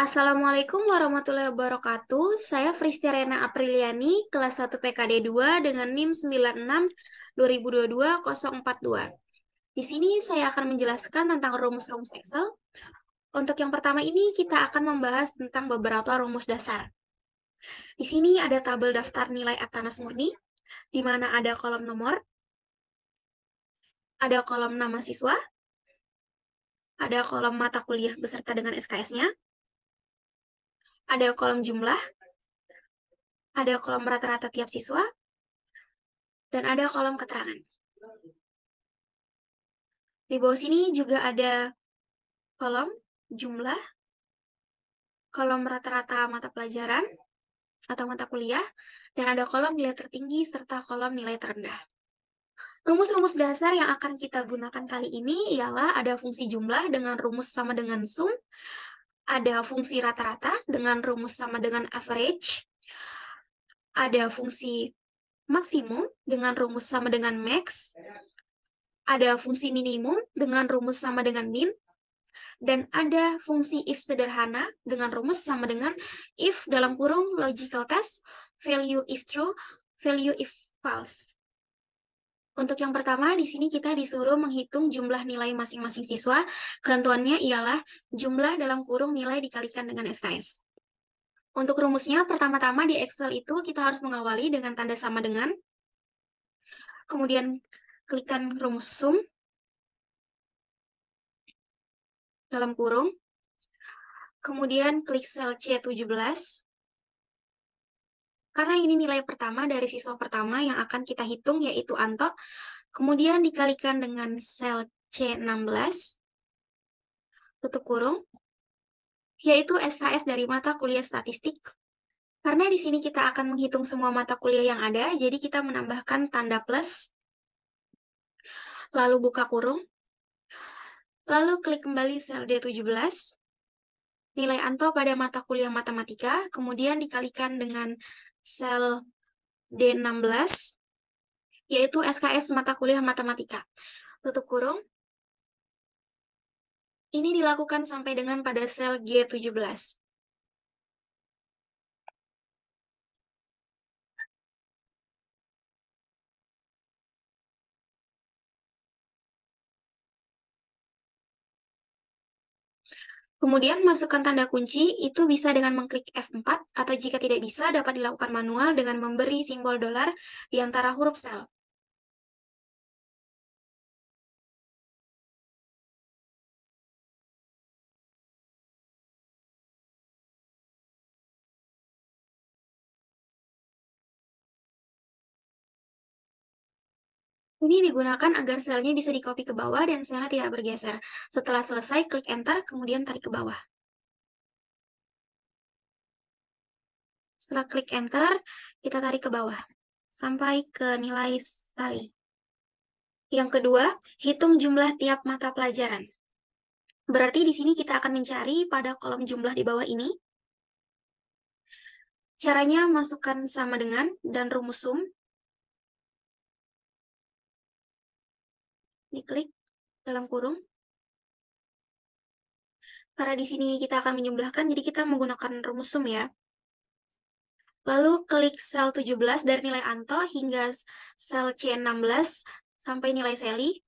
Assalamualaikum warahmatullahi wabarakatuh. Saya Fristiarena Apriliani, kelas 1 PKD 2 dengan NIM 96 2022 042. Di sini saya akan menjelaskan tentang rumus-rumus Excel. Untuk yang pertama ini kita akan membahas tentang beberapa rumus dasar. Di sini ada tabel daftar nilai Atanas murni, di mana ada kolom nomor, ada kolom nama siswa, ada kolom mata kuliah beserta dengan SKS-nya, ada kolom jumlah, ada kolom rata-rata tiap siswa, dan ada kolom keterangan. Di bawah sini juga ada kolom jumlah, kolom rata-rata mata pelajaran atau mata kuliah, dan ada kolom nilai tertinggi serta kolom nilai terendah. Rumus-rumus dasar yang akan kita gunakan kali ini ialah ada fungsi jumlah dengan rumus sama dengan sum, ada fungsi rata-rata dengan rumus sama dengan average, ada fungsi maksimum dengan rumus sama dengan max, ada fungsi minimum dengan rumus sama dengan min, dan ada fungsi if sederhana dengan rumus sama dengan if dalam kurung logical test, value if true, value if false. Untuk yang pertama, di sini kita disuruh menghitung jumlah nilai masing-masing siswa. Ketentuannya ialah jumlah dalam kurung nilai dikalikan dengan SKS. Untuk rumusnya, pertama-tama di Excel itu kita harus mengawali dengan tanda sama dengan, kemudian klikkan rumus sum dalam kurung, kemudian klik sel C17, karena ini nilai pertama dari siswa pertama yang akan kita hitung, yaitu Anto, kemudian dikalikan dengan sel C16, tutup kurung, yaitu SKS dari mata kuliah statistik. Karena di sini kita akan menghitung semua mata kuliah yang ada, jadi kita menambahkan tanda plus, lalu buka kurung, lalu klik kembali sel D17, nilai Anto pada mata kuliah matematika, kemudian dikalikan dengan sel D16, yaitu SKS mata kuliah matematika. Tutup kurung. Ini dilakukan sampai dengan pada sel G17. Kemudian masukkan tanda kunci, itu bisa dengan mengklik F4, atau jika tidak bisa dapat dilakukan manual dengan memberi simbol dolar di antara huruf sel. Ini digunakan agar selnya bisa di-copy ke bawah dan selnya tidak bergeser. Setelah selesai, klik Enter, kemudian tarik ke bawah. Setelah klik Enter, kita tarik ke bawah, sampai ke nilai tali. Yang kedua, hitung jumlah tiap mata pelajaran. Berarti di sini kita akan mencari pada kolom jumlah di bawah ini. Caranya masukkan sama dengan dan rumus sum. Diklik dalam kurung. Karena di sini kita akan menjumlahkan, jadi kita menggunakan rumus sum ya. Lalu klik sel 17 dari nilai Anto hingga sel C16 sampai nilai Sally.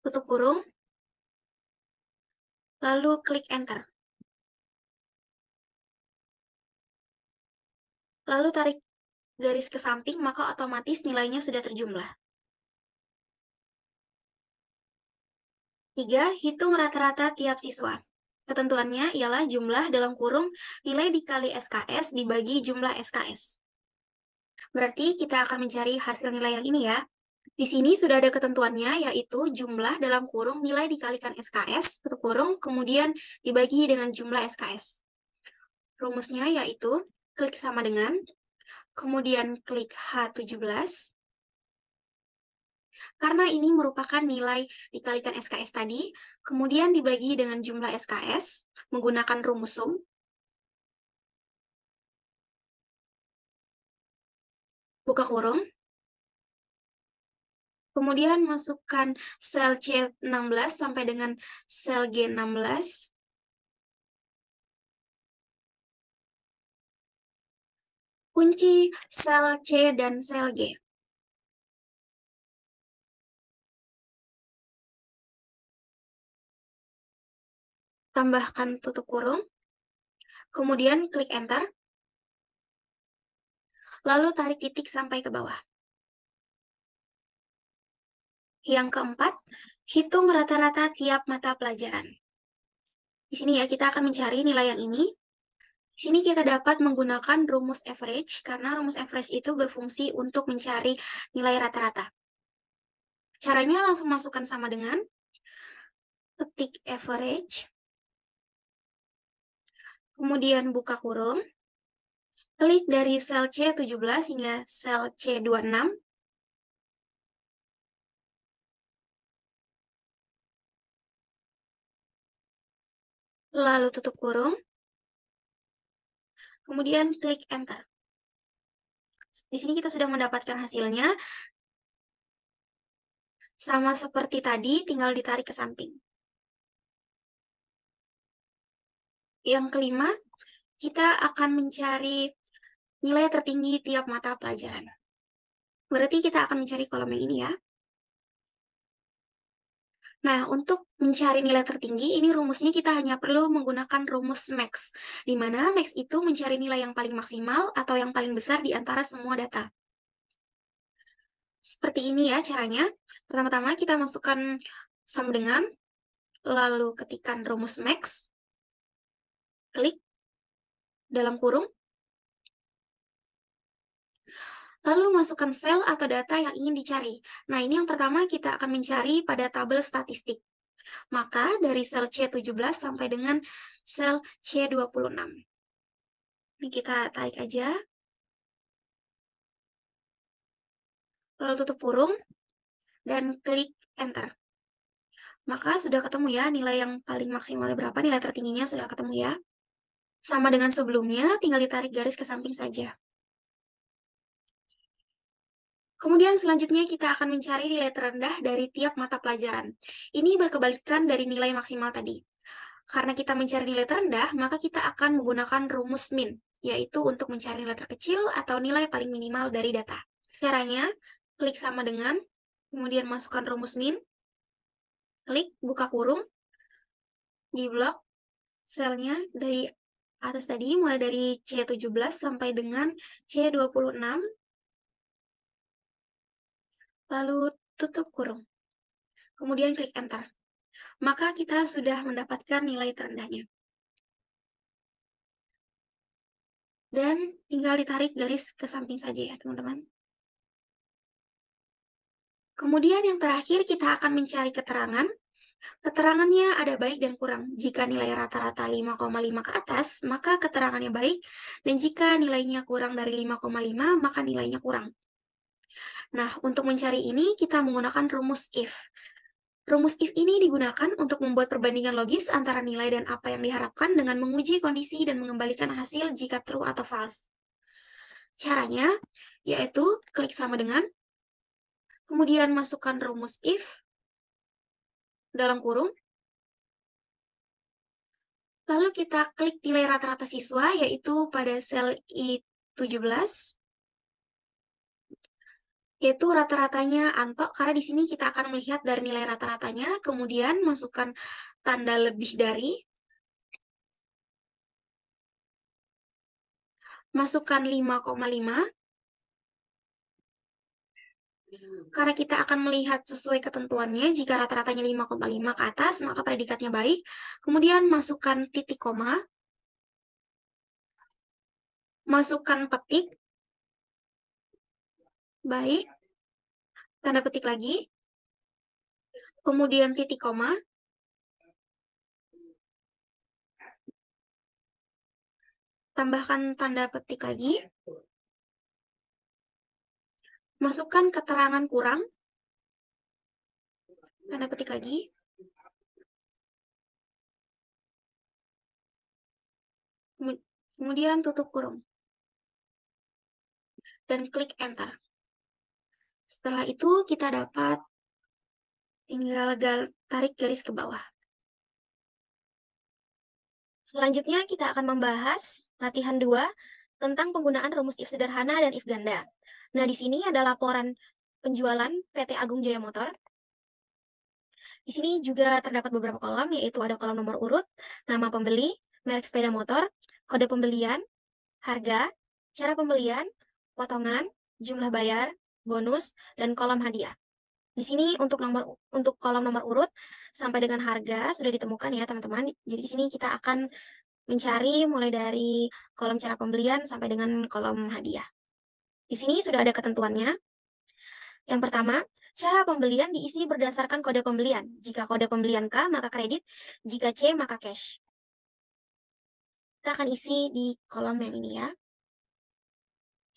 Tutup kurung. Lalu klik Enter. Lalu tarik garis ke samping, maka otomatis nilainya sudah terjumlah. 3. Hitung rata-rata tiap siswa. Ketentuannya ialah jumlah dalam kurung nilai dikali SKS dibagi jumlah SKS. Berarti kita akan mencari hasil nilai yang ini ya. Di sini sudah ada ketentuannya, yaitu jumlah dalam kurung nilai dikalikan SKS, tutup kurung, kemudian dibagi dengan jumlah SKS. Rumusnya yaitu klik sama dengan, kemudian klik H17, karena ini merupakan nilai dikalikan SKS tadi, kemudian dibagi dengan jumlah SKS menggunakan rumus sum. Buka kurung. Kemudian masukkan sel C16 sampai dengan sel G16. Kunci sel C dan sel G. Tambahkan tutup kurung, kemudian klik Enter, lalu tarik titik sampai ke bawah. Yang keempat, hitung rata-rata tiap mata pelajaran. Di sini ya, kita akan mencari nilai yang ini. Di sini kita dapat menggunakan rumus average, karena rumus average itu berfungsi untuk mencari nilai rata-rata. Caranya langsung masukkan sama dengan, ketik average, kemudian buka kurung, klik dari sel C17 hingga sel C26, lalu tutup kurung, kemudian klik Enter. Di sini kita sudah mendapatkan hasilnya. Sama seperti tadi, tinggal ditarik ke samping. Yang kelima, kita akan mencari nilai tertinggi tiap mata pelajaran. Berarti kita akan mencari kolom yang ini ya. Nah, untuk mencari nilai tertinggi, ini rumusnya kita hanya perlu menggunakan rumus max, di mana max itu mencari nilai yang paling maksimal atau yang paling besar di antara semua data. Seperti ini ya caranya. Pertama-tama kita masukkan sama dengan, lalu ketikkan rumus max, klik dalam kurung, lalu masukkan sel atau data yang ingin dicari. Nah, ini yang pertama kita akan mencari pada tabel statistik. Maka dari sel C17 sampai dengan sel C26. Ini kita tarik aja. Lalu tutup kurung dan klik Enter. Maka sudah ketemu ya nilai yang paling maksimalnya berapa, nilai tertingginya sudah ketemu ya. Sama dengan sebelumnya, tinggal ditarik garis ke samping saja. Kemudian selanjutnya kita akan mencari nilai terendah dari tiap mata pelajaran. Ini berkebalikan dari nilai maksimal tadi. Karena kita mencari nilai terendah, maka kita akan menggunakan rumus min, yaitu untuk mencari nilai terkecil atau nilai paling minimal dari data. Caranya, klik sama dengan, kemudian masukkan rumus min, klik buka kurung, di blok selnya dari atas tadi, mulai dari C17 sampai dengan C26, lalu tutup kurung, kemudian klik Enter. Maka kita sudah mendapatkan nilai terendahnya. Dan tinggal ditarik garis ke samping saja ya, teman-teman. Kemudian yang terakhir kita akan mencari keterangan. Keterangannya ada baik dan kurang. Jika nilai rata-rata 5,5 ke atas, maka keterangannya baik. Dan jika nilainya kurang dari 5,5, maka nilainya kurang. Nah, untuk mencari ini kita menggunakan rumus if. Rumus if ini digunakan untuk membuat perbandingan logis antara nilai dan apa yang diharapkan dengan menguji kondisi dan mengembalikan hasil jika true atau false. Caranya, yaitu klik sama dengan, kemudian masukkan rumus if, dalam kurung, lalu kita klik nilai rata-rata siswa, yaitu pada sel I17, yaitu rata-ratanya Anto, karena di sini kita akan melihat dari nilai rata-ratanya, kemudian masukkan tanda lebih dari, masukkan 5,5, karena kita akan melihat sesuai ketentuannya, jika rata-ratanya 5,5 ke atas, maka predikatnya baik. Kemudian masukkan titik koma, masukkan petik, baik, tanda petik lagi, kemudian titik koma, tambahkan tanda petik lagi, masukkan keterangan kurang, tanda petik lagi, kemudian tutup kurung, dan klik Enter. Setelah itu kita dapat tinggal tarik garis ke bawah. Selanjutnya kita akan membahas latihan 2 tentang penggunaan rumus if sederhana dan if ganda. Nah, di sini ada laporan penjualan PT Agung Jaya Motor. Di sini juga terdapat beberapa kolom, yaitu ada kolom nomor urut, nama pembeli, merek sepeda motor, kode pembelian, harga, cara pembelian, potongan, jumlah bayar, bonus, dan kolom hadiah. Di sini untuk kolom nomor urut sampai dengan harga sudah ditemukan ya teman-teman. Jadi di sini kita akan mencari mulai dari kolom cara pembelian sampai dengan kolom hadiah. Di sini sudah ada ketentuannya. Yang pertama, cara pembelian diisi berdasarkan kode pembelian. Jika kode pembelian K, maka kredit. Jika C, maka cash. Kita akan isi di kolom yang ini ya.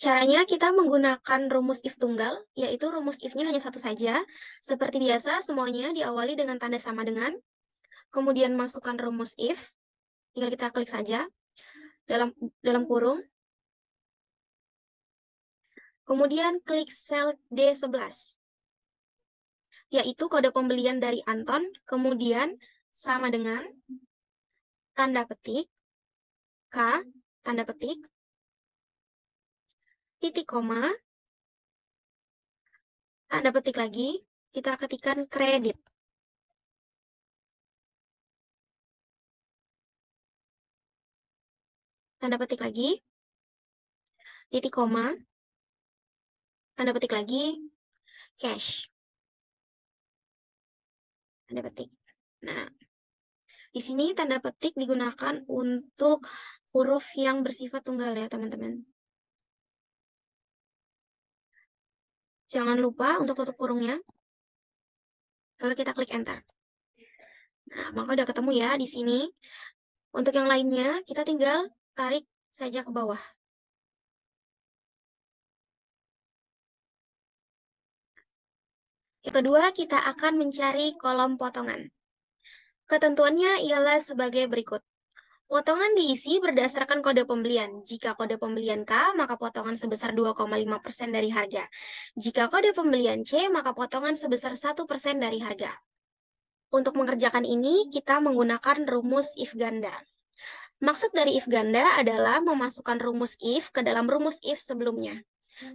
Caranya kita menggunakan rumus if tunggal, yaitu rumus if-nya hanya satu saja. Seperti biasa, semuanya diawali dengan tanda sama dengan. Kemudian masukkan rumus if. Tinggal kita klik saja dalam kurung. Kemudian klik sel D11. Yaitu kode pembelian dari Anton, kemudian sama dengan tanda petik, K, tanda petik, titik koma, tanda petik lagi, kita ketikkan kredit. Tanda petik lagi, titik koma, tanda petik lagi, cash. Tanda petik. Nah, di sini tanda petik digunakan untuk huruf yang bersifat tunggal ya, teman-teman. Jangan lupa untuk tutup kurungnya. Lalu kita klik enter. Nah, maka udah ketemu ya di sini. Untuk yang lainnya, kita tinggal tarik saja ke bawah. Yang kedua, kita akan mencari kolom potongan. Ketentuannya ialah sebagai berikut. Potongan diisi berdasarkan kode pembelian. Jika kode pembelian K, maka potongan sebesar 2,5% dari harga. Jika kode pembelian C, maka potongan sebesar 1% dari harga. Untuk mengerjakan ini, kita menggunakan rumus if ganda. Maksud dari if ganda adalah memasukkan rumus if ke dalam rumus if sebelumnya.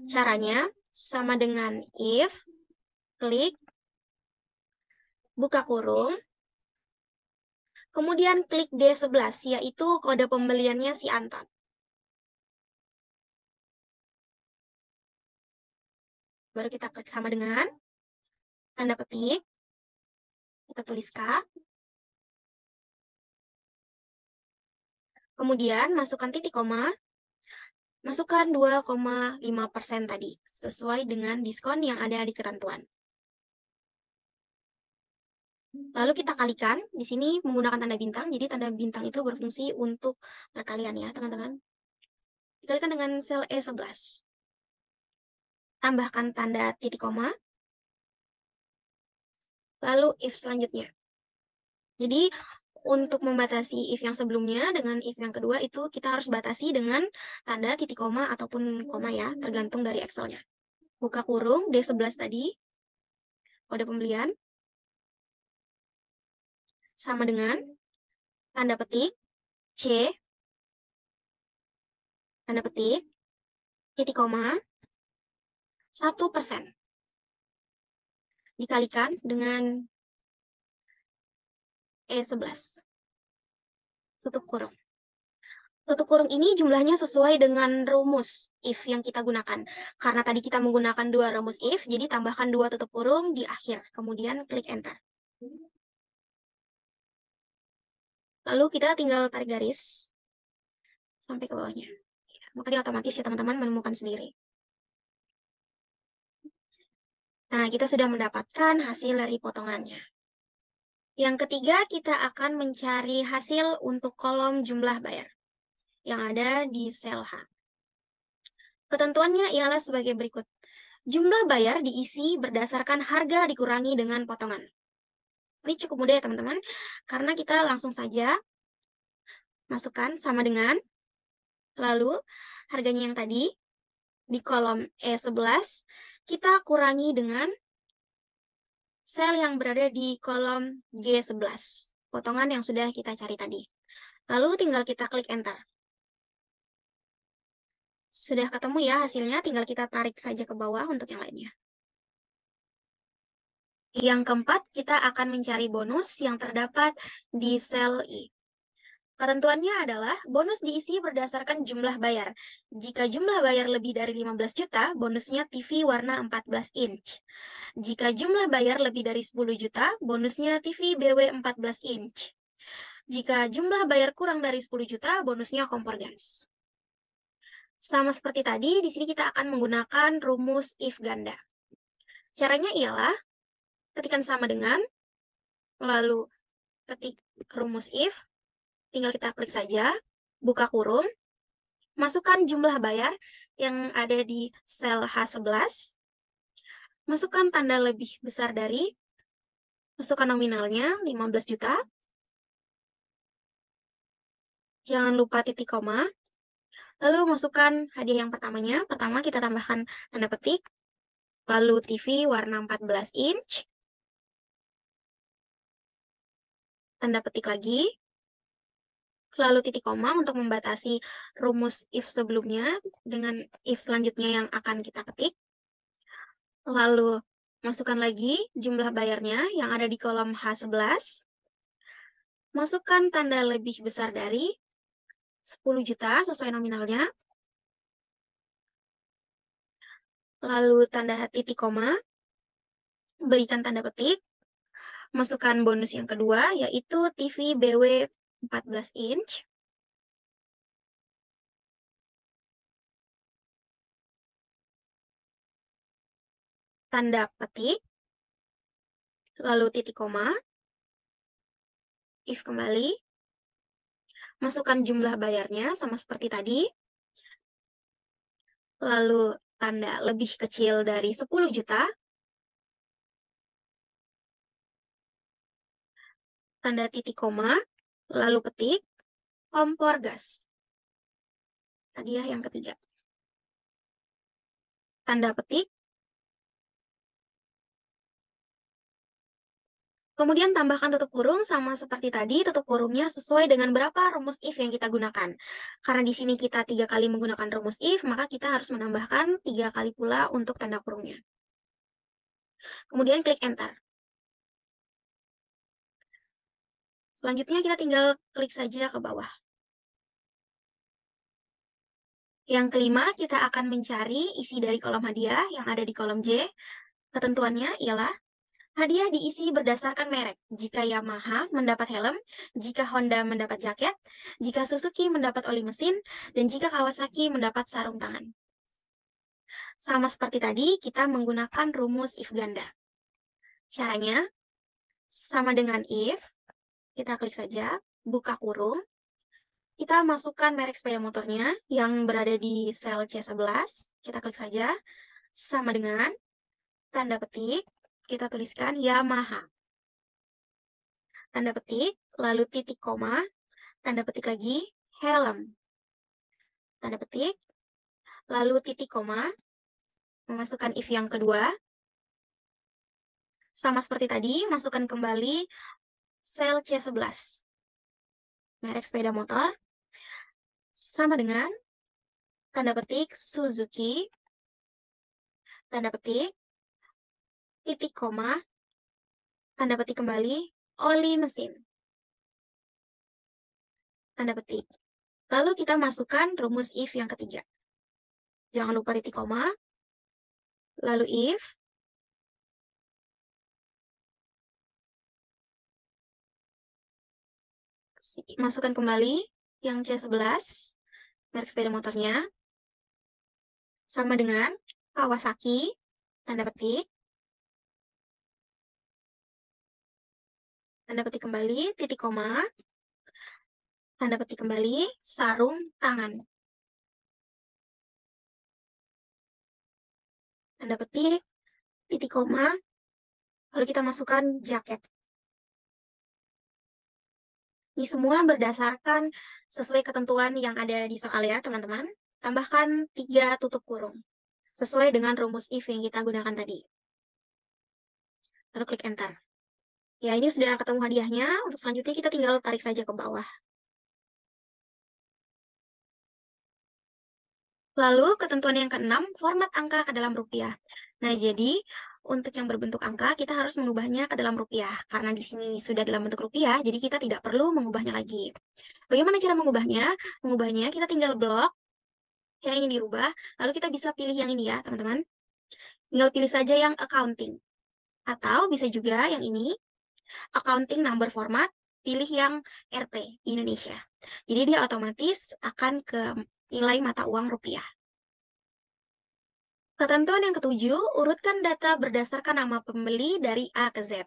Caranya sama dengan if, klik, buka kurung, kemudian klik D11, yaitu kode pembeliannya si Anton. Baru kita klik sama dengan tanda petik, kita tulis K, kemudian masukkan titik koma, masukkan 2,5% tadi, sesuai dengan diskon yang ada di ketentuan. Lalu kita kalikan, di sini menggunakan tanda bintang, jadi tanda bintang itu berfungsi untuk perkalian ya teman-teman. Dikalikan dengan sel E11. Tambahkan tanda titik koma, lalu if selanjutnya. Jadi untuk membatasi if yang sebelumnya dengan if yang kedua itu kita harus batasi dengan tanda titik koma ataupun koma ya, tergantung dari Excel-nya. Buka kurung D11 tadi, kode pembelian, sama dengan tanda petik C, tanda petik, titik koma, 1%. Dikalikan dengan E11. Tutup kurung. Tutup kurung ini jumlahnya sesuai dengan rumus if yang kita gunakan. Karena tadi kita menggunakan 2 rumus if, jadi tambahkan 2 tutup kurung di akhir. Kemudian klik enter. Lalu kita tinggal tarik garis sampai ke bawahnya. Maka dia otomatis ya teman-teman menemukan sendiri. Nah, kita sudah mendapatkan hasil dari potongannya. Yang ketiga, kita akan mencari hasil untuk kolom jumlah bayar yang ada di sel H. Ketentuannya ialah sebagai berikut. Jumlah bayar diisi berdasarkan harga dikurangi dengan potongan. Ini cukup mudah ya teman-teman, karena kita langsung saja masukkan sama dengan, lalu harganya yang tadi, Di kolom E11, kita kurangi dengan sel yang berada di kolom G11, potongan yang sudah kita cari tadi. Lalu tinggal kita klik Enter. Sudah ketemu ya hasilnya, tinggal kita tarik saja ke bawah untuk yang lainnya. Yang keempat, kita akan mencari bonus yang terdapat di sel I. Ketentuannya adalah bonus diisi berdasarkan jumlah bayar. Jika jumlah bayar lebih dari 15 juta, bonusnya TV warna 14 inch. Jika jumlah bayar lebih dari 10 juta, bonusnya TV BW 14 inch. Jika jumlah bayar kurang dari 10 juta, bonusnya kompor gas. Sama seperti tadi, di sini kita akan menggunakan rumus if ganda. Caranya ialah ketikkan sama dengan, lalu ketik rumus if, tinggal kita klik saja, buka kurung, masukkan jumlah bayar yang ada di sel H11, masukkan tanda lebih besar dari, masukkan nominalnya 15 juta, jangan lupa titik koma, lalu masukkan hadiah yang pertamanya. Pertama kita tambahkan tanda petik, lalu TV warna 14 inch, tanda petik lagi, lalu titik koma untuk membatasi rumus if sebelumnya dengan if selanjutnya yang akan kita ketik. Lalu masukkan lagi jumlah bayarnya yang ada di kolom H11. Masukkan tanda lebih besar dari 10 juta sesuai nominalnya. Lalu tanda titik koma, berikan tanda petik. Masukkan bonus yang kedua, yaitu TV BW 14 inch. Tanda petik, lalu titik koma, if kembali, masukkan jumlah bayarnya sama seperti tadi, lalu tanda lebih kecil dari 10 juta, tanda titik koma, lalu petik, kompor gas. Hadiah yang ketiga. Tanda petik, kemudian tambahkan tutup kurung sama seperti tadi, tutup kurungnya sesuai dengan berapa rumus if yang kita gunakan. Karena di sini kita 3 kali menggunakan rumus if, maka kita harus menambahkan 3 kali pula untuk tanda kurungnya. Kemudian klik Enter. Selanjutnya kita tinggal klik saja ke bawah. Yang kelima, kita akan mencari isi dari kolom hadiah yang ada di kolom J. Ketentuannya ialah hadiah diisi berdasarkan merek. Jika Yamaha mendapat helm, jika Honda mendapat jaket, jika Suzuki mendapat oli mesin, dan jika Kawasaki mendapat sarung tangan. Sama seperti tadi, kita menggunakan rumus if ganda. Caranya, sama dengan if, kita klik saja, buka kurung, kita masukkan merek sepeda motornya yang berada di sel C11, kita klik saja, sama dengan tanda petik, kita tuliskan Yamaha. Tanda petik, lalu titik koma, tanda petik lagi, helm. Tanda petik, lalu titik koma, memasukkan if yang kedua. Sama seperti tadi, masukkan kembali sel C11. Merek sepeda motor, sama dengan tanda petik Suzuki, tanda petik, titik koma, tanda petik kembali, oli mesin. Tanda petik. Lalu kita masukkan rumus if yang ketiga. Jangan lupa titik koma, lalu if, masukkan kembali yang C11, merek sepeda motornya, sama dengan Kawasaki, tanda petik kembali, titik koma, tanda petik kembali, sarung tangan. Tanda petik, titik koma, lalu kita masukkan jaket. Ini semua berdasarkan sesuai ketentuan yang ada di soal ya, teman-teman. Tambahkan 3 tutup kurung. sesuai dengan rumus if yang kita gunakan tadi. Lalu klik enter. Ya, ini sudah ketemu hadiahnya. Untuk selanjutnya kita tinggal tarik saja ke bawah. Lalu ketentuan yang keenam, format angka ke dalam rupiah. Nah, jadi untuk yang berbentuk angka kita harus mengubahnya ke dalam rupiah. Karena di sini sudah dalam bentuk rupiah, jadi kita tidak perlu mengubahnya lagi. Bagaimana cara mengubahnya? Mengubahnya kita tinggal blok yang ingin dirubah, lalu kita bisa pilih yang ini ya, teman-teman. Tinggal pilih saja yang accounting. Atau bisa juga yang ini, accounting number format, pilih yang RP, Indonesia. Jadi dia otomatis akan ke nilai mata uang rupiah. Ketentuan yang ketujuh, urutkan data berdasarkan nama pembeli dari A ke Z.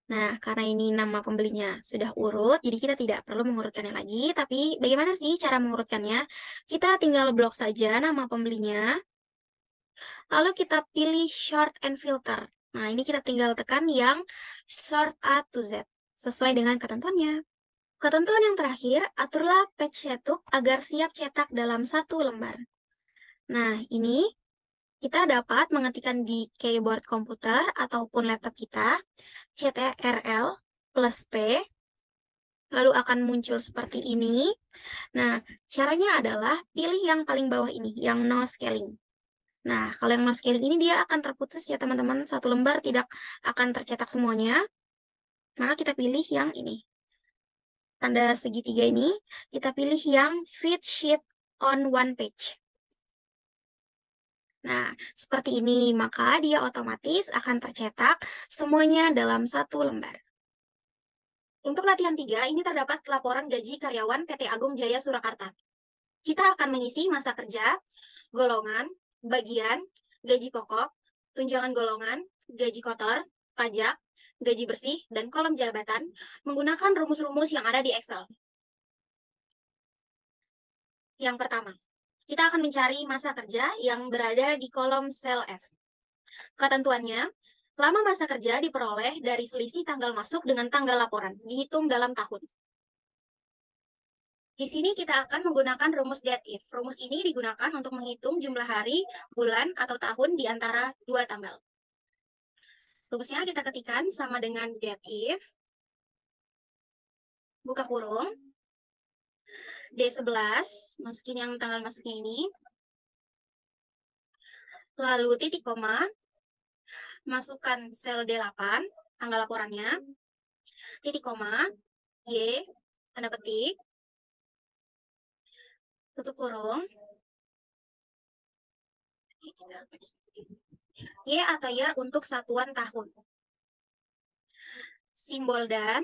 Nah, karena ini nama pembelinya sudah urut, jadi kita tidak perlu mengurutkannya lagi. Tapi bagaimana sih cara mengurutkannya? Kita tinggal blok saja nama pembelinya, lalu kita pilih Sort and Filter. Nah, ini kita tinggal tekan yang Sort A to Z, sesuai dengan ketentuannya. Ketentuan yang terakhir, aturlah page cetuk agar siap cetak dalam satu lembar. Nah, ini kita dapat mengetikkan di keyboard komputer ataupun laptop kita, CTRL plus P, lalu akan muncul seperti ini. Nah, caranya adalah pilih yang paling bawah ini, yang no scaling. Nah, kalau yang no scaling ini dia akan terputus ya teman-teman, satu lembar tidak akan tercetak semuanya. Maka kita pilih yang ini. Tanda segitiga ini, kita pilih yang fit sheet on one page. Nah, seperti ini, maka dia otomatis akan tercetak semuanya dalam satu lembar. Untuk latihan 3, ini terdapat laporan gaji karyawan PT Agung Jaya Surakarta. Kita akan mengisi masa kerja, golongan, bagian, gaji pokok, tunjangan golongan, gaji kotor, pajak, gaji bersih, dan kolom jabatan menggunakan rumus-rumus yang ada di Excel. Yang pertama, kita akan mencari masa kerja yang berada di kolom sel F. Ketentuannya, lama masa kerja diperoleh dari selisih tanggal masuk dengan tanggal laporan, dihitung dalam tahun. Di sini kita akan menggunakan rumus that if. Rumus ini digunakan untuk menghitung jumlah hari, bulan, atau tahun di antara dua tanggal. Rumusnya kita ketikkan sama dengan that if, buka kurung, D11, masukin yang tanggal masuknya ini, lalu titik koma, masukkan sel D8, tanggal laporannya, titik koma, Y, tanda petik, tutup kurung, Y atau year untuk satuan tahun. Simbol dan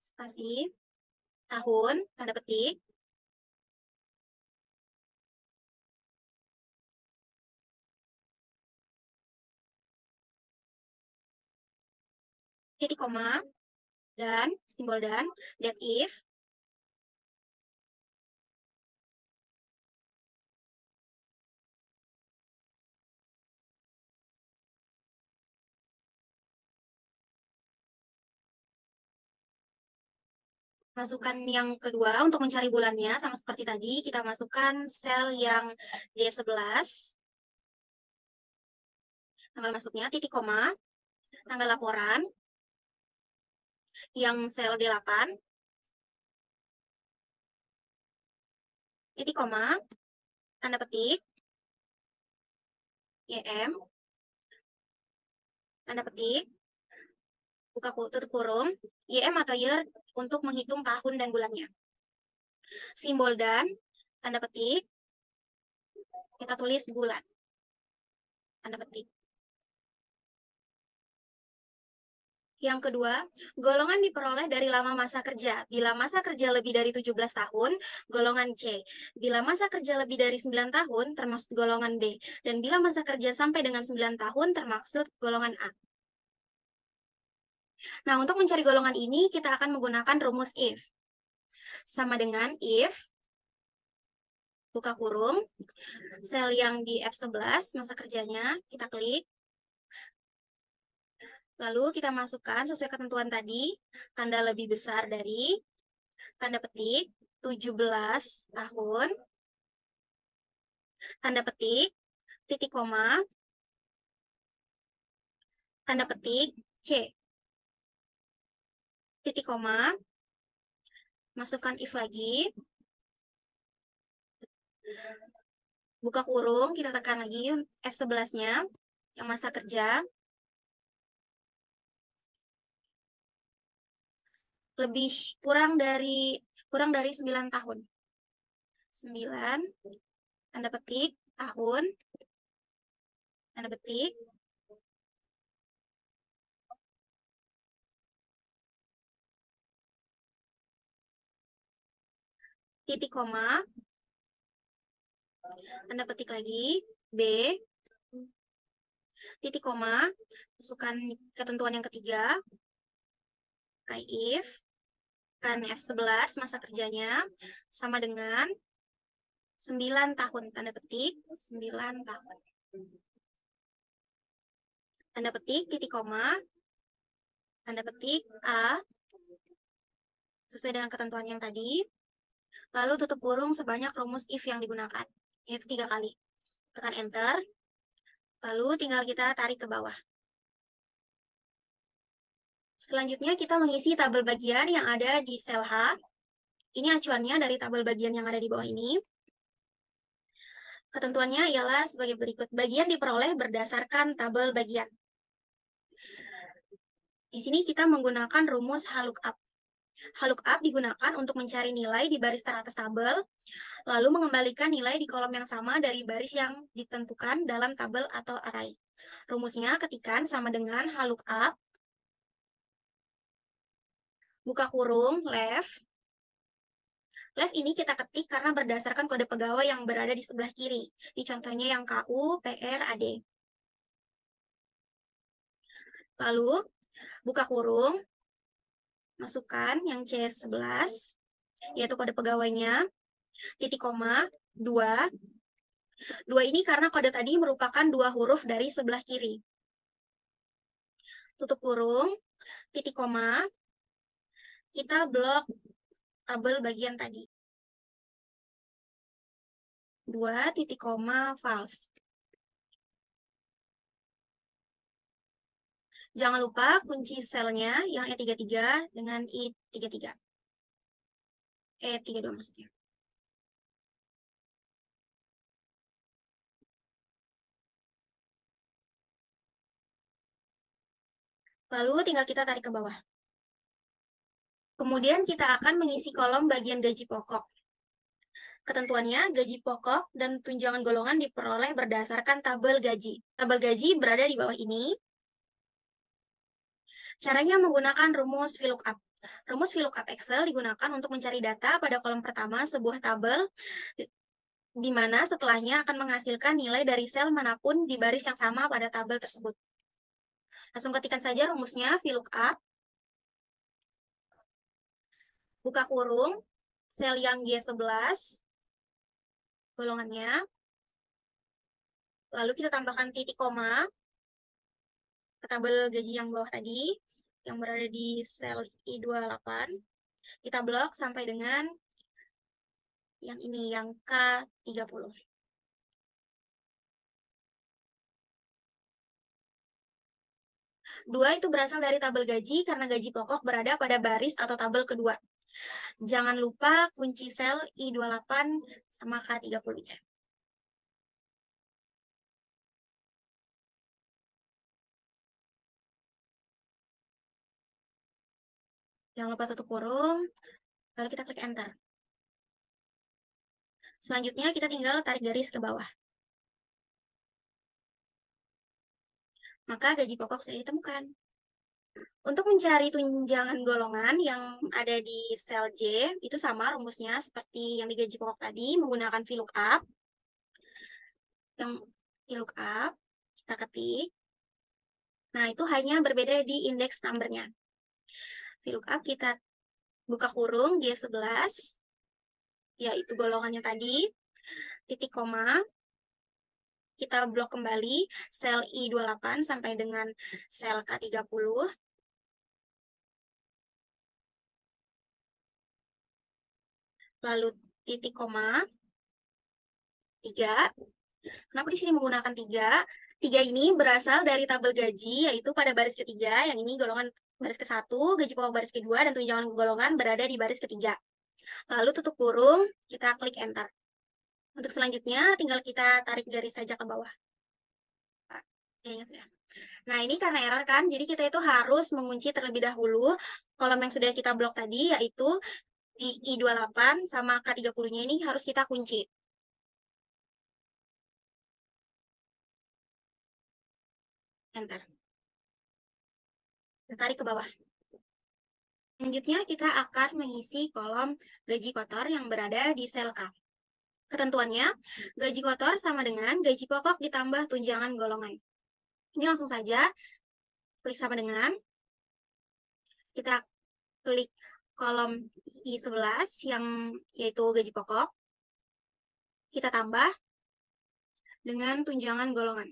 spasi, tahun, tanda petik, titik koma, dan simbol dan, that if, masukkan yang kedua untuk mencari bulannya, sama seperti tadi, kita masukkan sel yang D11, tanggal masuknya, titik koma, tanggal laporan, yang sel D8, titik koma, tanda petik, YM, tanda petik, buka tutup kurung, YM atau year untuk menghitung tahun dan bulannya. Simbol dan, tanda petik, kita tulis bulan, tanda petik. Yang kedua, golongan diperoleh dari lama masa kerja. Bila masa kerja lebih dari 17 tahun, golongan C. Bila masa kerja lebih dari 9 tahun, termasuk golongan B. Dan bila masa kerja sampai dengan 9 tahun, termaksud golongan A. Nah, untuk mencari golongan ini, kita akan menggunakan rumus if. Sama dengan if, buka kurung, sel yang di F11, masa kerjanya, kita klik. Lalu kita masukkan sesuai ketentuan tadi, tanda lebih besar dari, tanda petik, 17 tahun, tanda petik, titik koma, tanda petik, C, titik koma, masukkan if lagi, buka kurung, kita tekan lagi F11-nya, yang masa kerja, lebih kurang dari 9 tahun. 9, tanda petik, tahun, tanda petik, titik koma, tanda petik lagi, B, titik koma, masukkan ketentuan yang ketiga, try if, kan F11 masa kerjanya, sama dengan 9 tahun, tanda petik, 9 tahun. Tanda petik, titik koma, tanda petik, A, sesuai dengan ketentuan yang tadi, lalu tutup kurung sebanyak rumus if yang digunakan, yaitu 3 kali. Tekan enter, lalu tinggal kita tarik ke bawah. Selanjutnya kita mengisi tabel bagian yang ada di sel H. Ini acuannya dari tabel bagian yang ada di bawah ini. Ketentuannya ialah sebagai berikut. Bagian diperoleh berdasarkan tabel bagian. Di sini kita menggunakan rumus HLOOKUP. HLOOKUP digunakan untuk mencari nilai di baris teratas tabel, lalu mengembalikan nilai di kolom yang sama dari baris yang ditentukan dalam tabel atau array. Rumusnya ketikan sama dengan HLOOKUP, buka kurung, left. Left ini kita ketik karena berdasarkan kode pegawai yang berada di sebelah kiri. Di contohnya yang KU, PR, AD. Lalu, buka kurung, masukkan yang C11, yaitu kode pegawainya, titik koma, 2. 2 ini karena kode tadi merupakan 2 huruf dari sebelah kiri. Tutup kurung, titik koma, kita blok tabel bagian tadi. 2, titik koma, false. Jangan lupa kunci selnya yang E33 dengan I33. E32 maksudnya. Lalu tinggal kita tarik ke bawah. Kemudian kita akan mengisi kolom bagian gaji pokok. Ketentuannya, gaji pokok dan tunjangan golongan diperoleh berdasarkan tabel gaji. Tabel gaji berada di bawah ini. Caranya menggunakan rumus VLOOKUP. Rumus VLOOKUP Excel digunakan untuk mencari data pada kolom pertama sebuah tabel, di mana setelahnya akan menghasilkan nilai dari sel manapun di baris yang sama pada tabel tersebut. Langsung ketikkan saja rumusnya VLOOKUP. Buka kurung, sel yang G11, golongannya. Lalu kita tambahkan titik koma ke tabel gaji yang bawah tadi, yang berada di sel I28. Kita blok sampai dengan yang ini, yang K30. Dua itu berasal dari tabel gaji karena gaji pokok berada pada baris atau tabel kedua. Jangan lupa kunci sel I28 sama K30-nya. Jangan lupa tutup kurung, lalu kita klik enter. Selanjutnya kita tinggal tarik garis ke bawah. Maka gaji pokok sudah ditemukan. Untuk mencari tunjangan golongan yang ada di sel J, itu sama rumusnya seperti yang di gaji pokok tadi, menggunakan VLOOKUP. Yang VLOOKUP, kita ketik. Nah, itu hanya berbeda di index number-nya. VLOOKUP kita buka kurung G11, yaitu golongannya tadi, titik koma, kita blok kembali sel I28 sampai dengan sel K30. Lalu titik koma, 3. Kenapa di sini menggunakan 3? 3 ini berasal dari tabel gaji, yaitu pada baris ketiga, yang ini golongan baris ke-1, gaji pokok baris kedua, dan tunjangan golongan berada di baris ketiga. Lalu tutup kurung, kita klik enter. Untuk selanjutnya, tinggal kita tarik garis saja ke bawah. Nah, ini karena error kan, jadi kita itu harus mengunci terlebih dahulu kolom yang sudah kita blok tadi, yaitu di I28 sama K30-nya ini harus kita kunci. Enter. Tarik ke bawah. Selanjutnya, kita akan mengisi kolom gaji kotor yang berada di sel K. Ketentuannya, gaji kotor sama dengan gaji pokok ditambah tunjangan golongan. Ini langsung saja, klik sama dengan, kita klik kolom I11 yang yaitu gaji pokok, kita tambah dengan tunjangan golongan.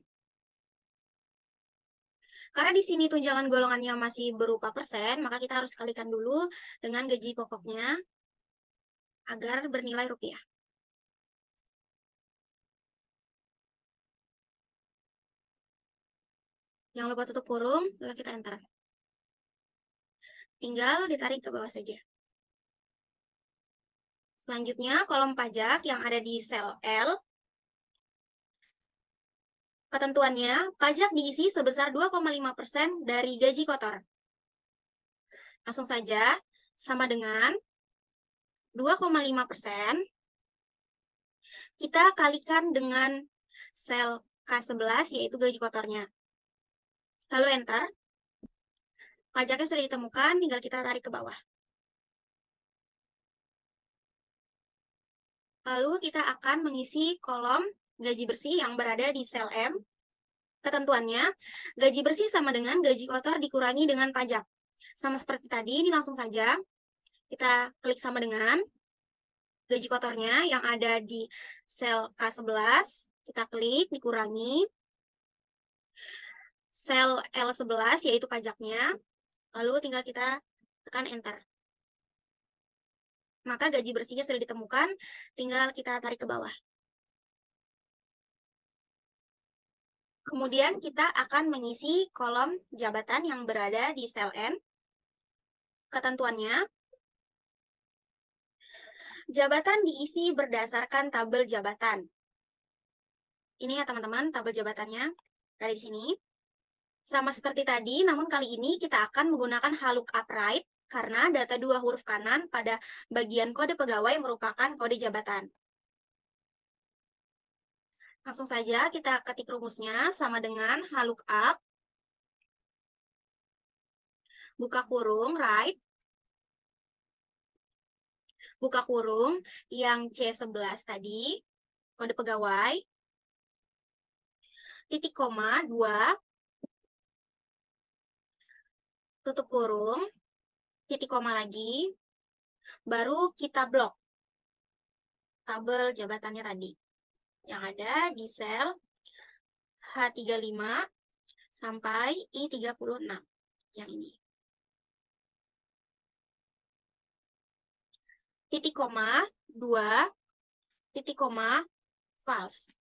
Karena di sini tunjangan golongannya masih berupa persen, maka kita harus kalikan dulu dengan gaji pokoknya agar bernilai rupiah. Jangan lupa tutup kurung, lalu kita enter. Tinggal ditarik ke bawah saja. Selanjutnya, kolom pajak yang ada di sel L. Ketentuannya, pajak diisi sebesar 2,5% dari gaji kotor. Langsung saja, sama dengan 2,5%, kita kalikan dengan sel K11, yaitu gaji kotornya. Lalu enter. Pajaknya sudah ditemukan, tinggal kita tarik ke bawah. Lalu kita akan mengisi kolom gaji bersih yang berada di sel M. Ketentuannya, gaji bersih sama dengan gaji kotor dikurangi dengan pajak. Sama seperti tadi, ini langsung saja kita klik sama dengan gaji kotornya yang ada di sel K11. Kita klik, dikurangi. Sel L11, yaitu pajaknya. Lalu tinggal kita tekan enter. Maka gaji bersihnya sudah ditemukan, tinggal kita tarik ke bawah. Kemudian kita akan mengisi kolom jabatan yang berada di sel N. Ketentuannya, jabatan diisi berdasarkan tabel jabatan. Ini ya teman-teman, tabel jabatannya ada di sini. Sama seperti tadi, namun kali ini kita akan menggunakan lookup right karena data 2 huruf kanan pada bagian kode pegawai merupakan kode jabatan. Langsung saja kita ketik rumusnya sama dengan lookup, buka kurung, right, buka kurung, yang C11 tadi, kode pegawai, titik koma, 2, tutup kurung, titik koma lagi, baru kita blok tabel jabatannya tadi, yang ada di sel H35 sampai I36, yang ini. Titik koma, 2, titik koma, false.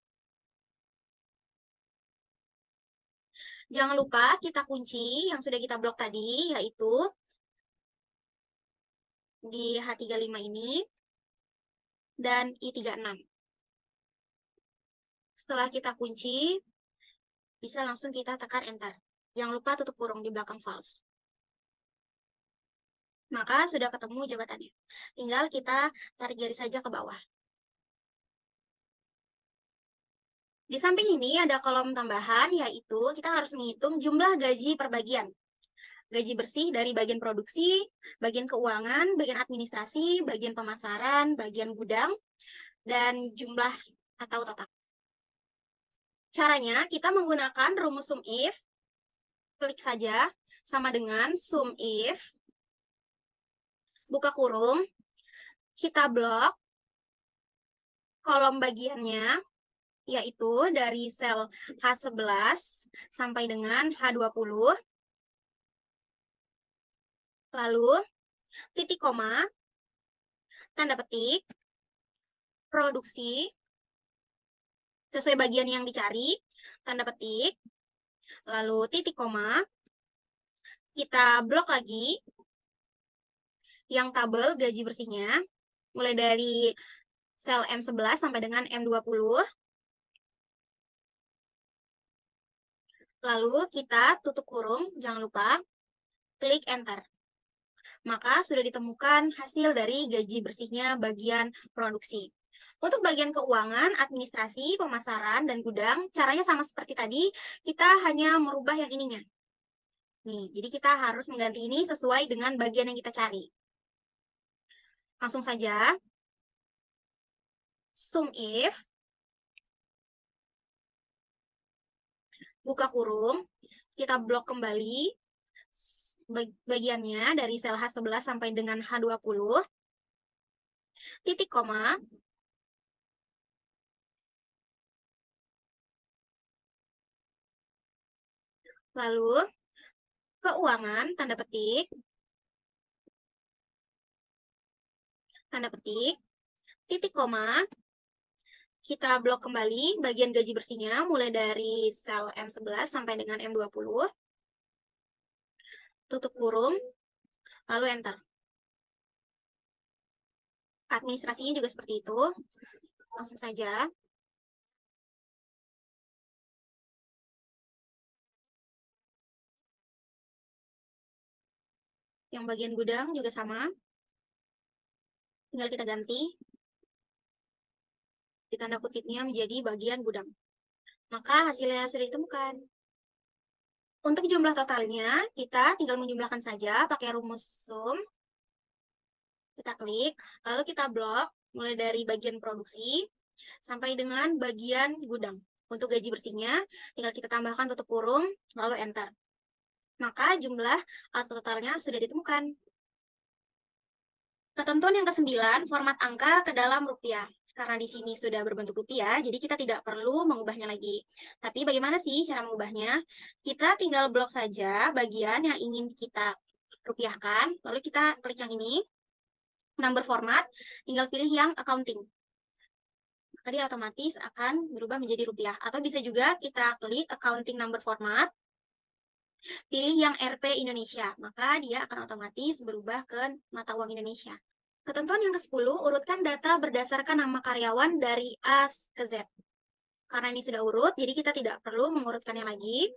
Jangan lupa kita kunci yang sudah kita blok tadi, yaitu di H35 ini dan I36. Setelah kita kunci, bisa langsung kita tekan enter. Jangan lupa tutup kurung di belakang false. Maka sudah ketemu jabatannya. Tinggal kita tarik garis saja ke bawah. Di samping ini ada kolom tambahan, yaitu kita harus menghitung jumlah gaji per bagian. Gaji bersih dari bagian produksi, bagian keuangan, bagian administrasi, bagian pemasaran, bagian gudang, dan jumlah atau total. Caranya, kita menggunakan rumus sum if. Klik saja, sama dengan sum if, buka kurung, kita blok kolom bagiannya, yaitu dari sel H11 sampai dengan H20, lalu titik koma, tanda petik, produksi, sesuai bagian yang dicari, tanda petik, lalu titik koma, kita blok lagi yang tabel gaji bersihnya, mulai dari sel M11 sampai dengan M20. Lalu kita tutup kurung, jangan lupa, klik enter. Maka sudah ditemukan hasil dari gaji bersihnya bagian produksi. Untuk bagian keuangan, administrasi, pemasaran, dan gudang, caranya sama seperti tadi, kita hanya merubah yang ininya. Nih, jadi kita harus mengganti ini sesuai dengan bagian yang kita cari. Langsung saja, sum if, buka kurung, kita blok kembali bagiannya dari sel H11 sampai dengan H20, titik koma, lalu keuangan, tanda petik, titik koma, kita blok kembali bagian gaji bersihnya mulai dari sel M11 sampai dengan M20, tutup kurung, lalu enter. Administrasinya juga seperti itu. Langsung saja. Yang bagian gudang juga sama. Tinggal kita ganti. Di tanda kutipnya menjadi bagian gudang. Maka hasilnya sudah ditemukan. Untuk jumlah totalnya, kita tinggal menjumlahkan saja pakai rumus sum. Kita klik, lalu kita blok mulai dari bagian produksi sampai dengan bagian gudang. Untuk gaji bersihnya, tinggal kita tambahkan tutup kurung, lalu enter. Maka jumlah atau totalnya sudah ditemukan. Ketentuan yang ke-9, format angka ke dalam rupiah. Karena di sini sudah berbentuk rupiah, jadi kita tidak perlu mengubahnya lagi. Tapi bagaimana sih cara mengubahnya? Kita tinggal blok saja bagian yang ingin kita rupiahkan, lalu kita klik yang ini, number format, tinggal pilih yang accounting. Maka dia otomatis akan berubah menjadi rupiah. Atau bisa juga kita klik accounting number format, pilih yang Rp Indonesia, maka dia akan otomatis berubah ke mata uang Indonesia. Ketentuan yang ke-10, urutkan data berdasarkan nama karyawan dari A ke Z. Karena ini sudah urut, jadi kita tidak perlu mengurutkannya lagi.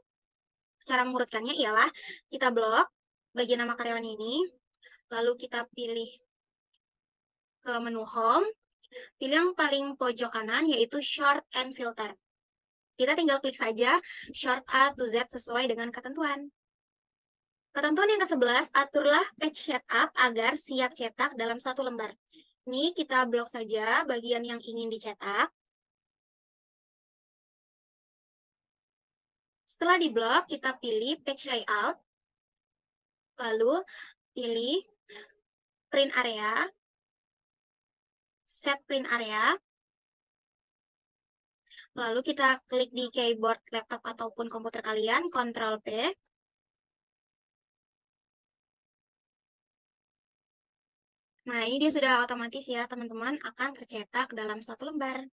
Cara mengurutkannya ialah kita blok bagian nama karyawan ini, lalu kita pilih ke menu home, pilih yang paling pojok kanan yaitu short and filter. Kita tinggal klik saja short A to Z sesuai dengan ketentuan. Ketentuan yang ke-11, aturlah page setup agar siap cetak dalam satu lembar. Ini kita blok saja bagian yang ingin dicetak. Setelah diblok, kita pilih page layout, lalu pilih print area, set print area, lalu kita klik di keyboard laptop ataupun komputer kalian, Ctrl P. Nah, ini dia sudah otomatis ya, teman-teman, akan tercetak dalam satu lembar.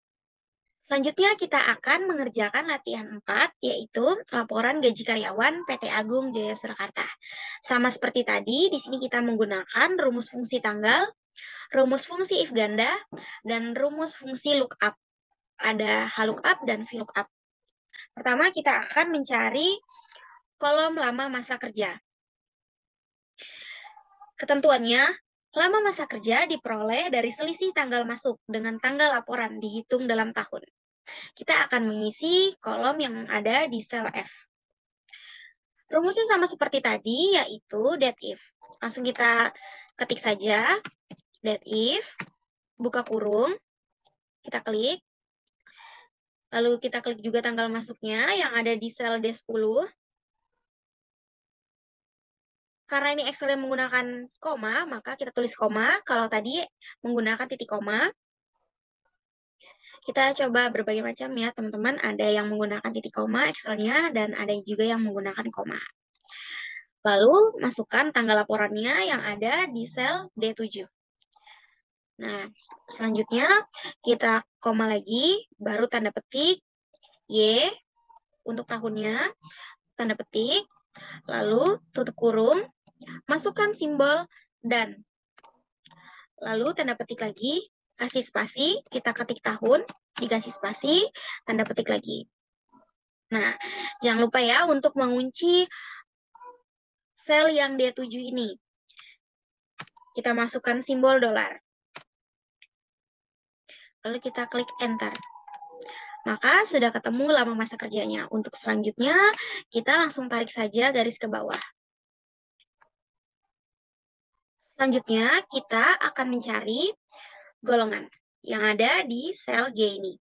Selanjutnya kita akan mengerjakan latihan 4, yaitu laporan gaji karyawan PT Agung Jaya Surakarta. Sama seperti tadi, di sini kita menggunakan rumus fungsi tanggal, rumus fungsi if ganda, dan rumus fungsi lookup. Ada HLOOKUP dan VLOOKUP. Pertama, kita akan mencari kolom lama masa kerja. Ketentuannya, lama masa kerja diperoleh dari selisih tanggal masuk dengan tanggal laporan dihitung dalam tahun. Kita akan mengisi kolom yang ada di sel F. Rumusnya sama seperti tadi, yaitu that if. Langsung kita ketik saja, that if, buka kurung, kita klik, lalu kita klik juga tanggal masuknya yang ada di sel D10. Karena ini Excel yang menggunakan koma, maka kita tulis koma. Kalau tadi menggunakan titik koma. Kita coba berbagai macam ya, teman-teman. Ada yang menggunakan titik koma Excel-nya, dan ada juga yang menggunakan koma. Lalu, masukkan tanggal laporannya yang ada di sel D7. Nah, selanjutnya kita koma lagi, baru tanda petik, Y untuk tahunnya, tanda petik, lalu tutup kurung, masukkan simbol dan. Lalu tanda petik lagi, kasih spasi, kita ketik tahun, dikasih spasi, tanda petik lagi. Nah, jangan lupa ya untuk mengunci sel yang D7 ini. Kita masukkan simbol dolar. Lalu kita klik enter. Maka sudah ketemu lama masa kerjanya. Untuk selanjutnya, kita langsung tarik saja garis ke bawah. Selanjutnya, kita akan mencari golongan yang ada di sel G ini.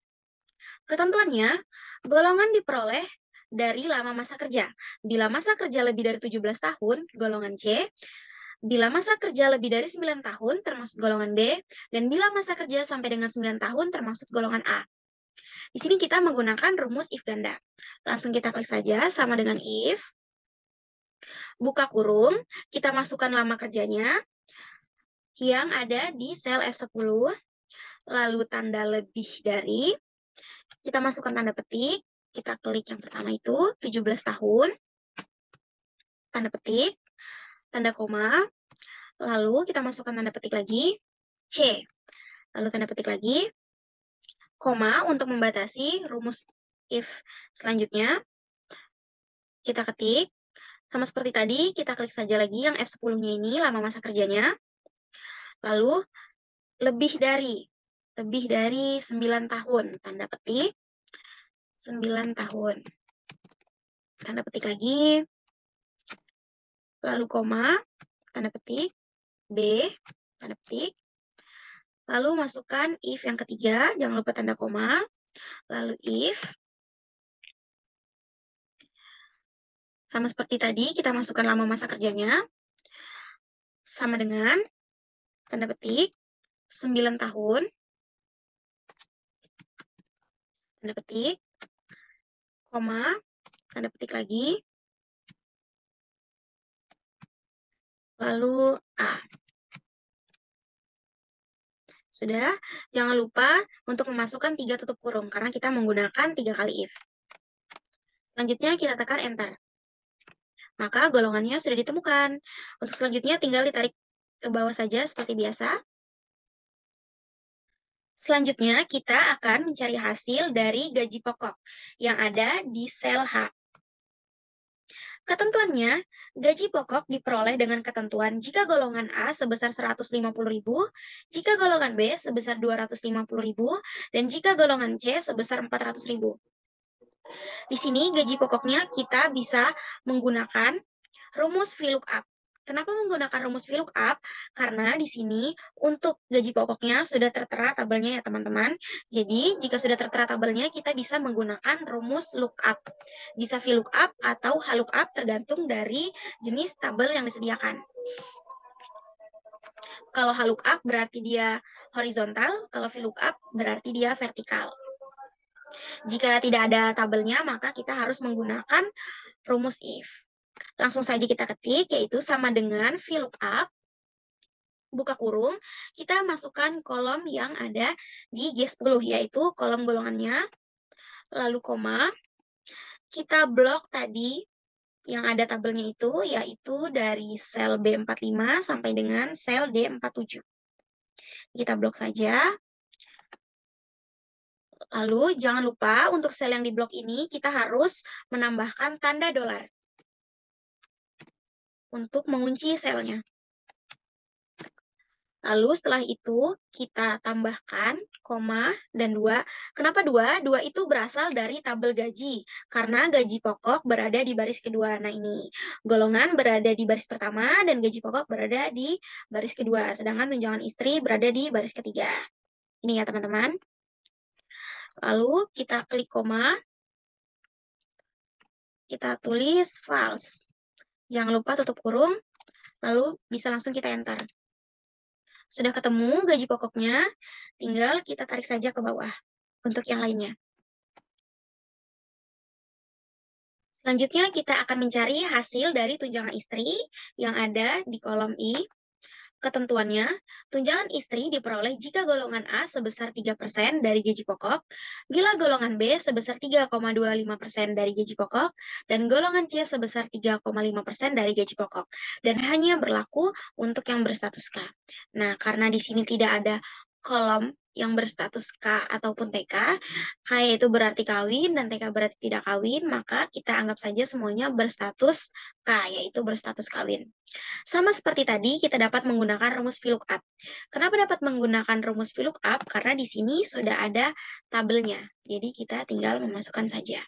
Ketentuannya, golongan diperoleh dari lama masa kerja. Bila masa kerja lebih dari 17 tahun, golongan C. Bila masa kerja lebih dari 9 tahun, termasuk golongan B. Dan bila masa kerja sampai dengan 9 tahun, termasuk golongan A. Di sini kita menggunakan rumus if ganda. Langsung kita klik saja sama dengan if. Buka kurung, kita masukkan lama kerjanya yang ada di sel F10. Lalu tanda lebih dari, kita masukkan tanda petik, kita klik yang pertama itu, 17 tahun, tanda petik, tanda koma, lalu kita masukkan tanda petik lagi, C, lalu tanda petik lagi, koma untuk membatasi rumus if selanjutnya, kita ketik, sama seperti tadi, kita klik saja lagi yang F10-nya ini, lama masa kerjanya, lalu lebih dari 9 tahun, tanda petik, 9 tahun. Tanda petik lagi, lalu koma, tanda petik, B, tanda petik, lalu masukkan if yang ketiga, jangan lupa tanda koma, lalu if, sama seperti tadi, kita masukkan lama masa kerjanya, sama dengan, tanda petik, 9 tahun, tanda petik, koma, tanda petik lagi, lalu A. Sudah, jangan lupa untuk memasukkan 3 tutup kurung, karena kita menggunakan 3 kali if. Selanjutnya kita tekan enter. Maka golongannya sudah ditemukan. Untuk selanjutnya tinggal ditarik ke bawah saja seperti biasa. Selanjutnya kita akan mencari hasil dari gaji pokok yang ada di sel H. Ketentuannya, gaji pokok diperoleh dengan ketentuan jika golongan A sebesar 150.000, jika golongan B sebesar 250.000, dan jika golongan C sebesar 400.000. Di sini gaji pokoknya kita bisa menggunakan rumus VLOOKUP. Kenapa menggunakan rumus VLOOKUP? Karena di sini untuk gaji pokoknya sudah tertera tabelnya ya teman-teman. Jadi jika sudah tertera tabelnya kita bisa menggunakan rumus lookup. Bisa VLOOKUP atau HLOOKUP tergantung dari jenis tabel yang disediakan. Kalau HLOOKUP berarti dia horizontal, kalau VLOOKUP berarti dia vertikal. Jika tidak ada tabelnya maka kita harus menggunakan rumus if. Langsung saja kita ketik, yaitu sama dengan VLOOKUP, buka kurung, kita masukkan kolom yang ada di G10, yaitu kolom golongannya, lalu koma, kita blok tadi yang ada tabelnya itu, yaitu dari sel B45 sampai dengan sel D47. Kita blok saja. Lalu jangan lupa untuk sel yang diblok ini kita harus menambahkan tanda dolar untuk mengunci selnya. Lalu setelah itu kita tambahkan koma dan 2. Kenapa 2? 2 itu berasal dari tabel gaji. Karena gaji pokok berada di baris kedua. Nah ini, golongan berada di baris pertama dan gaji pokok berada di baris kedua. Sedangkan tunjangan istri berada di baris ketiga. Ini ya teman-teman. Lalu kita klik koma. Kita tulis false. Jangan lupa tutup kurung. Lalu bisa langsung kita enter. Sudah ketemu gaji pokoknya, tinggal kita tarik saja ke bawah untuk yang lainnya. Selanjutnya kita akan mencari hasil dari tunjangan istri yang ada di kolom I. Ketentuannya, tunjangan istri diperoleh jika golongan A sebesar 3% dari gaji pokok, bila golongan B sebesar 3,25% dari gaji pokok, dan golongan C sebesar 3,5% dari gaji pokok, dan hanya berlaku untuk yang berstatus K. Nah, karena di sini tidak ada kolom yang berstatus K ataupun TK, K itu berarti kawin dan TK berarti tidak kawin, maka kita anggap saja semuanya berstatus K, yaitu berstatus kawin. Sama seperti tadi, kita dapat menggunakan rumus VLOOKUP. Kenapa dapat menggunakan rumus VLOOKUP? Karena di sini sudah ada tabelnya. Jadi kita tinggal memasukkan saja.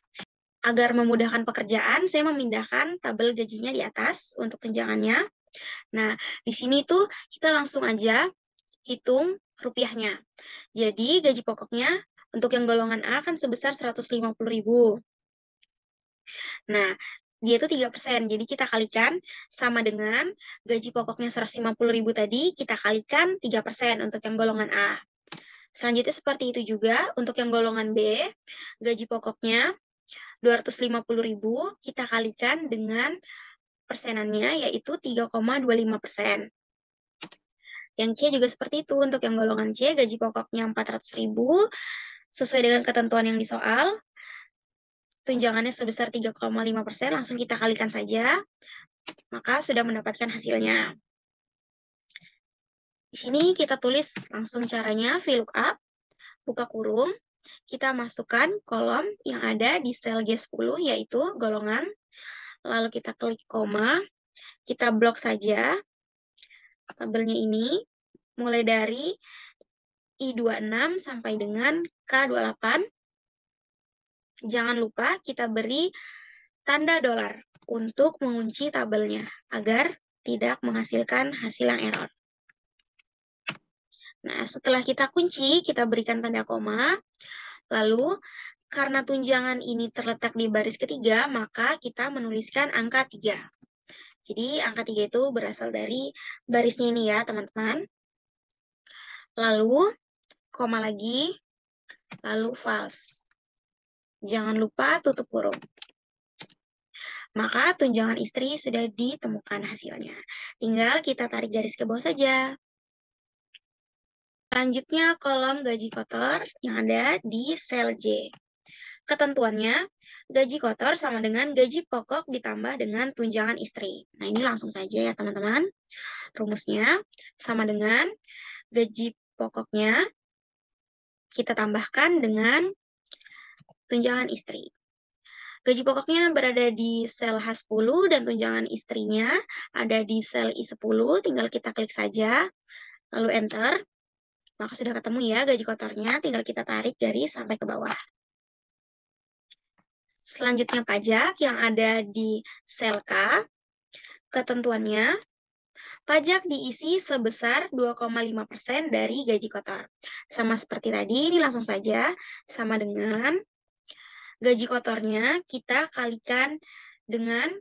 Agar memudahkan pekerjaan, saya memindahkan tabel gajinya di atas untuk tunjangannya. Nah, di sini tuh kita langsung aja hitung rupiahnya. Jadi gaji pokoknya untuk yang golongan A kan sebesar 150.000. Nah, dia itu 3%. Jadi kita kalikan sama dengan gaji pokoknya 150.000 tadi, kita kalikan 3% untuk yang golongan A. Selanjutnya seperti itu juga untuk yang golongan B, gaji pokoknya 250.000, kita kalikan dengan persenannya yaitu 3,25%. Yang C juga seperti itu, untuk yang golongan C, gaji pokoknya 400.000, sesuai dengan ketentuan yang di soal, tunjangannya sebesar 3,5%, langsung kita kalikan saja, maka sudah mendapatkan hasilnya. Di sini kita tulis langsung caranya, VLOOKUP, buka kurung, kita masukkan kolom yang ada di sel G10, yaitu golongan, lalu kita klik koma, kita blok saja tabelnya ini, mulai dari I26 sampai dengan K28. Jangan lupa kita beri tanda dolar untuk mengunci tabelnya agar tidak menghasilkan hasil yang error. Nah, setelah kita kunci, kita berikan tanda koma. Lalu, karena tunjangan ini terletak di baris ketiga, maka kita menuliskan angka 3. Jadi, angka 3 itu berasal dari barisnya ini ya, teman-teman. Lalu, koma lagi, lalu false. Jangan lupa tutup kurung. Maka tunjangan istri sudah ditemukan hasilnya. Tinggal kita tarik garis ke bawah saja. Selanjutnya kolom gaji kotor yang ada di sel J. Ketentuannya, gaji kotor sama dengan gaji pokok ditambah dengan tunjangan istri. Nah, ini langsung saja ya teman-teman. Rumusnya sama dengan gaji pokoknya kita tambahkan dengan tunjangan istri. Gaji pokoknya berada di sel H10 dan tunjangan istrinya ada di sel I10. Tinggal kita klik saja, lalu enter. Maka sudah ketemu ya gaji kotornya, tinggal kita tarik garis sampai ke bawah. Selanjutnya pajak yang ada di sel K. Ketentuannya, pajak diisi sebesar 2,5% dari gaji kotor. Sama seperti tadi, ini langsung saja sama dengan gaji kotornya kita kalikan dengan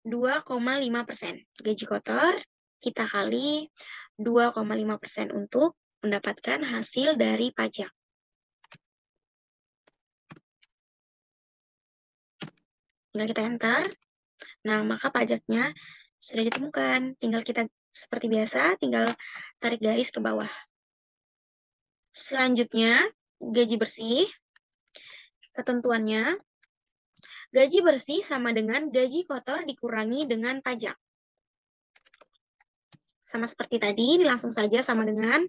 2,5%. Gaji kotor kita kali 2,5% untuk mendapatkan hasil dari pajak. Tinggal kita enter. Nah, maka pajaknya sudah ditemukan. Tinggal kita, seperti biasa, tinggal tarik garis ke bawah. Selanjutnya, gaji bersih. Ketentuannya, gaji bersih sama dengan gaji kotor dikurangi dengan pajak. Sama seperti tadi, ini langsung saja sama dengan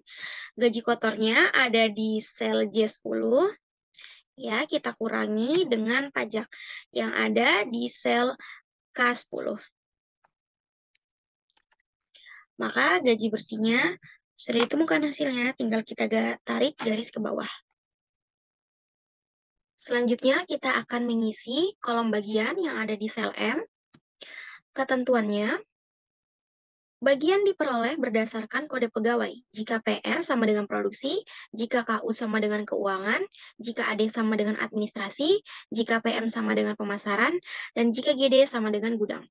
gaji kotornya ada di sel J10. Ya, kita kurangi dengan pajak yang ada di sel K10. Maka gaji bersihnya sudah ditemukan hasilnya, tinggal kita tarik garis ke bawah. Selanjutnya, kita akan mengisi kolom bagian yang ada di sel M. Ketentuannya, bagian diperoleh berdasarkan kode pegawai. Jika PR sama dengan produksi, jika KU sama dengan keuangan, jika AD sama dengan administrasi, jika PM sama dengan pemasaran, dan jika GD sama dengan gudang.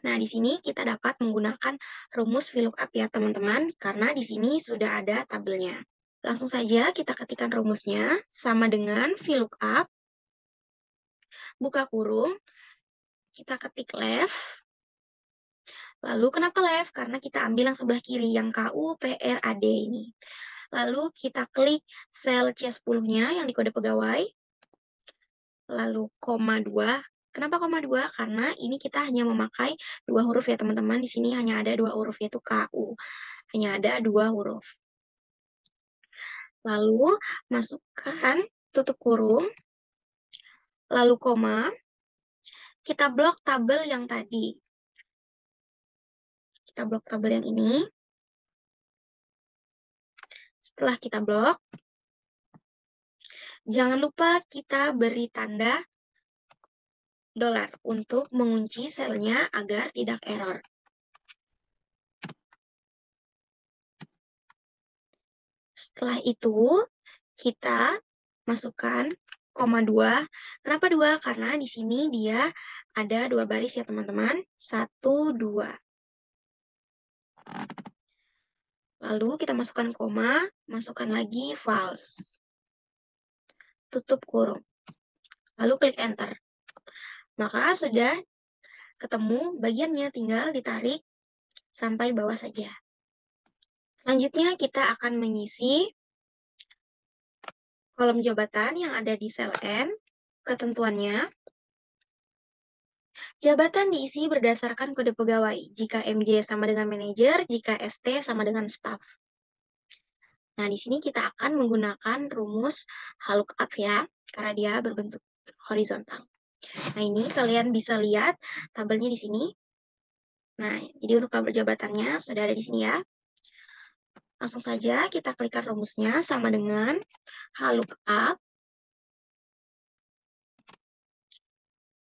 Nah, di sini kita dapat menggunakan rumus VLOOKUP ya, teman-teman, karena di sini sudah ada tabelnya. Langsung saja kita ketikkan rumusnya, sama dengan VLOOKUP, buka kurung, kita ketik left, Lalu kenapa left? Karena kita ambil yang sebelah kiri, yang KUPRAD ini. Lalu kita klik sel C10-nya yang di kode pegawai. Lalu koma 2. Kenapa koma 2? Karena ini kita hanya memakai 2 huruf ya teman-teman. Di sini hanya ada 2 huruf yaitu KU. Hanya ada 2 huruf. Lalu masukkan tutup kurung. Lalu koma. Kita blok tabel yang tadi. Kita blok tabel yang ini. Setelah kita blok, jangan lupa kita beri tanda dolar untuk mengunci selnya agar tidak error. Setelah itu, kita masukkan koma 2. Kenapa 2? Karena di sini dia ada 2 baris ya teman-teman. 1, 2. Lalu kita masukkan koma, masukkan lagi false. Tutup kurung. Lalu klik enter. Maka sudah ketemu bagiannya, tinggal ditarik sampai bawah saja. Selanjutnya kita akan mengisi kolom jabatan yang ada di sel N. Ketentuannya, jabatan diisi berdasarkan kode pegawai. Jika MJ sama dengan manajer, jika ST sama dengan staff. Nah, di sini kita akan menggunakan rumus lookup ya, karena dia berbentuk horizontal. Nah, ini kalian bisa lihat tabelnya di sini. Nah, jadi untuk tabel jabatannya sudah ada di sini ya. Langsung saja kita klikkan rumusnya sama dengan lookup.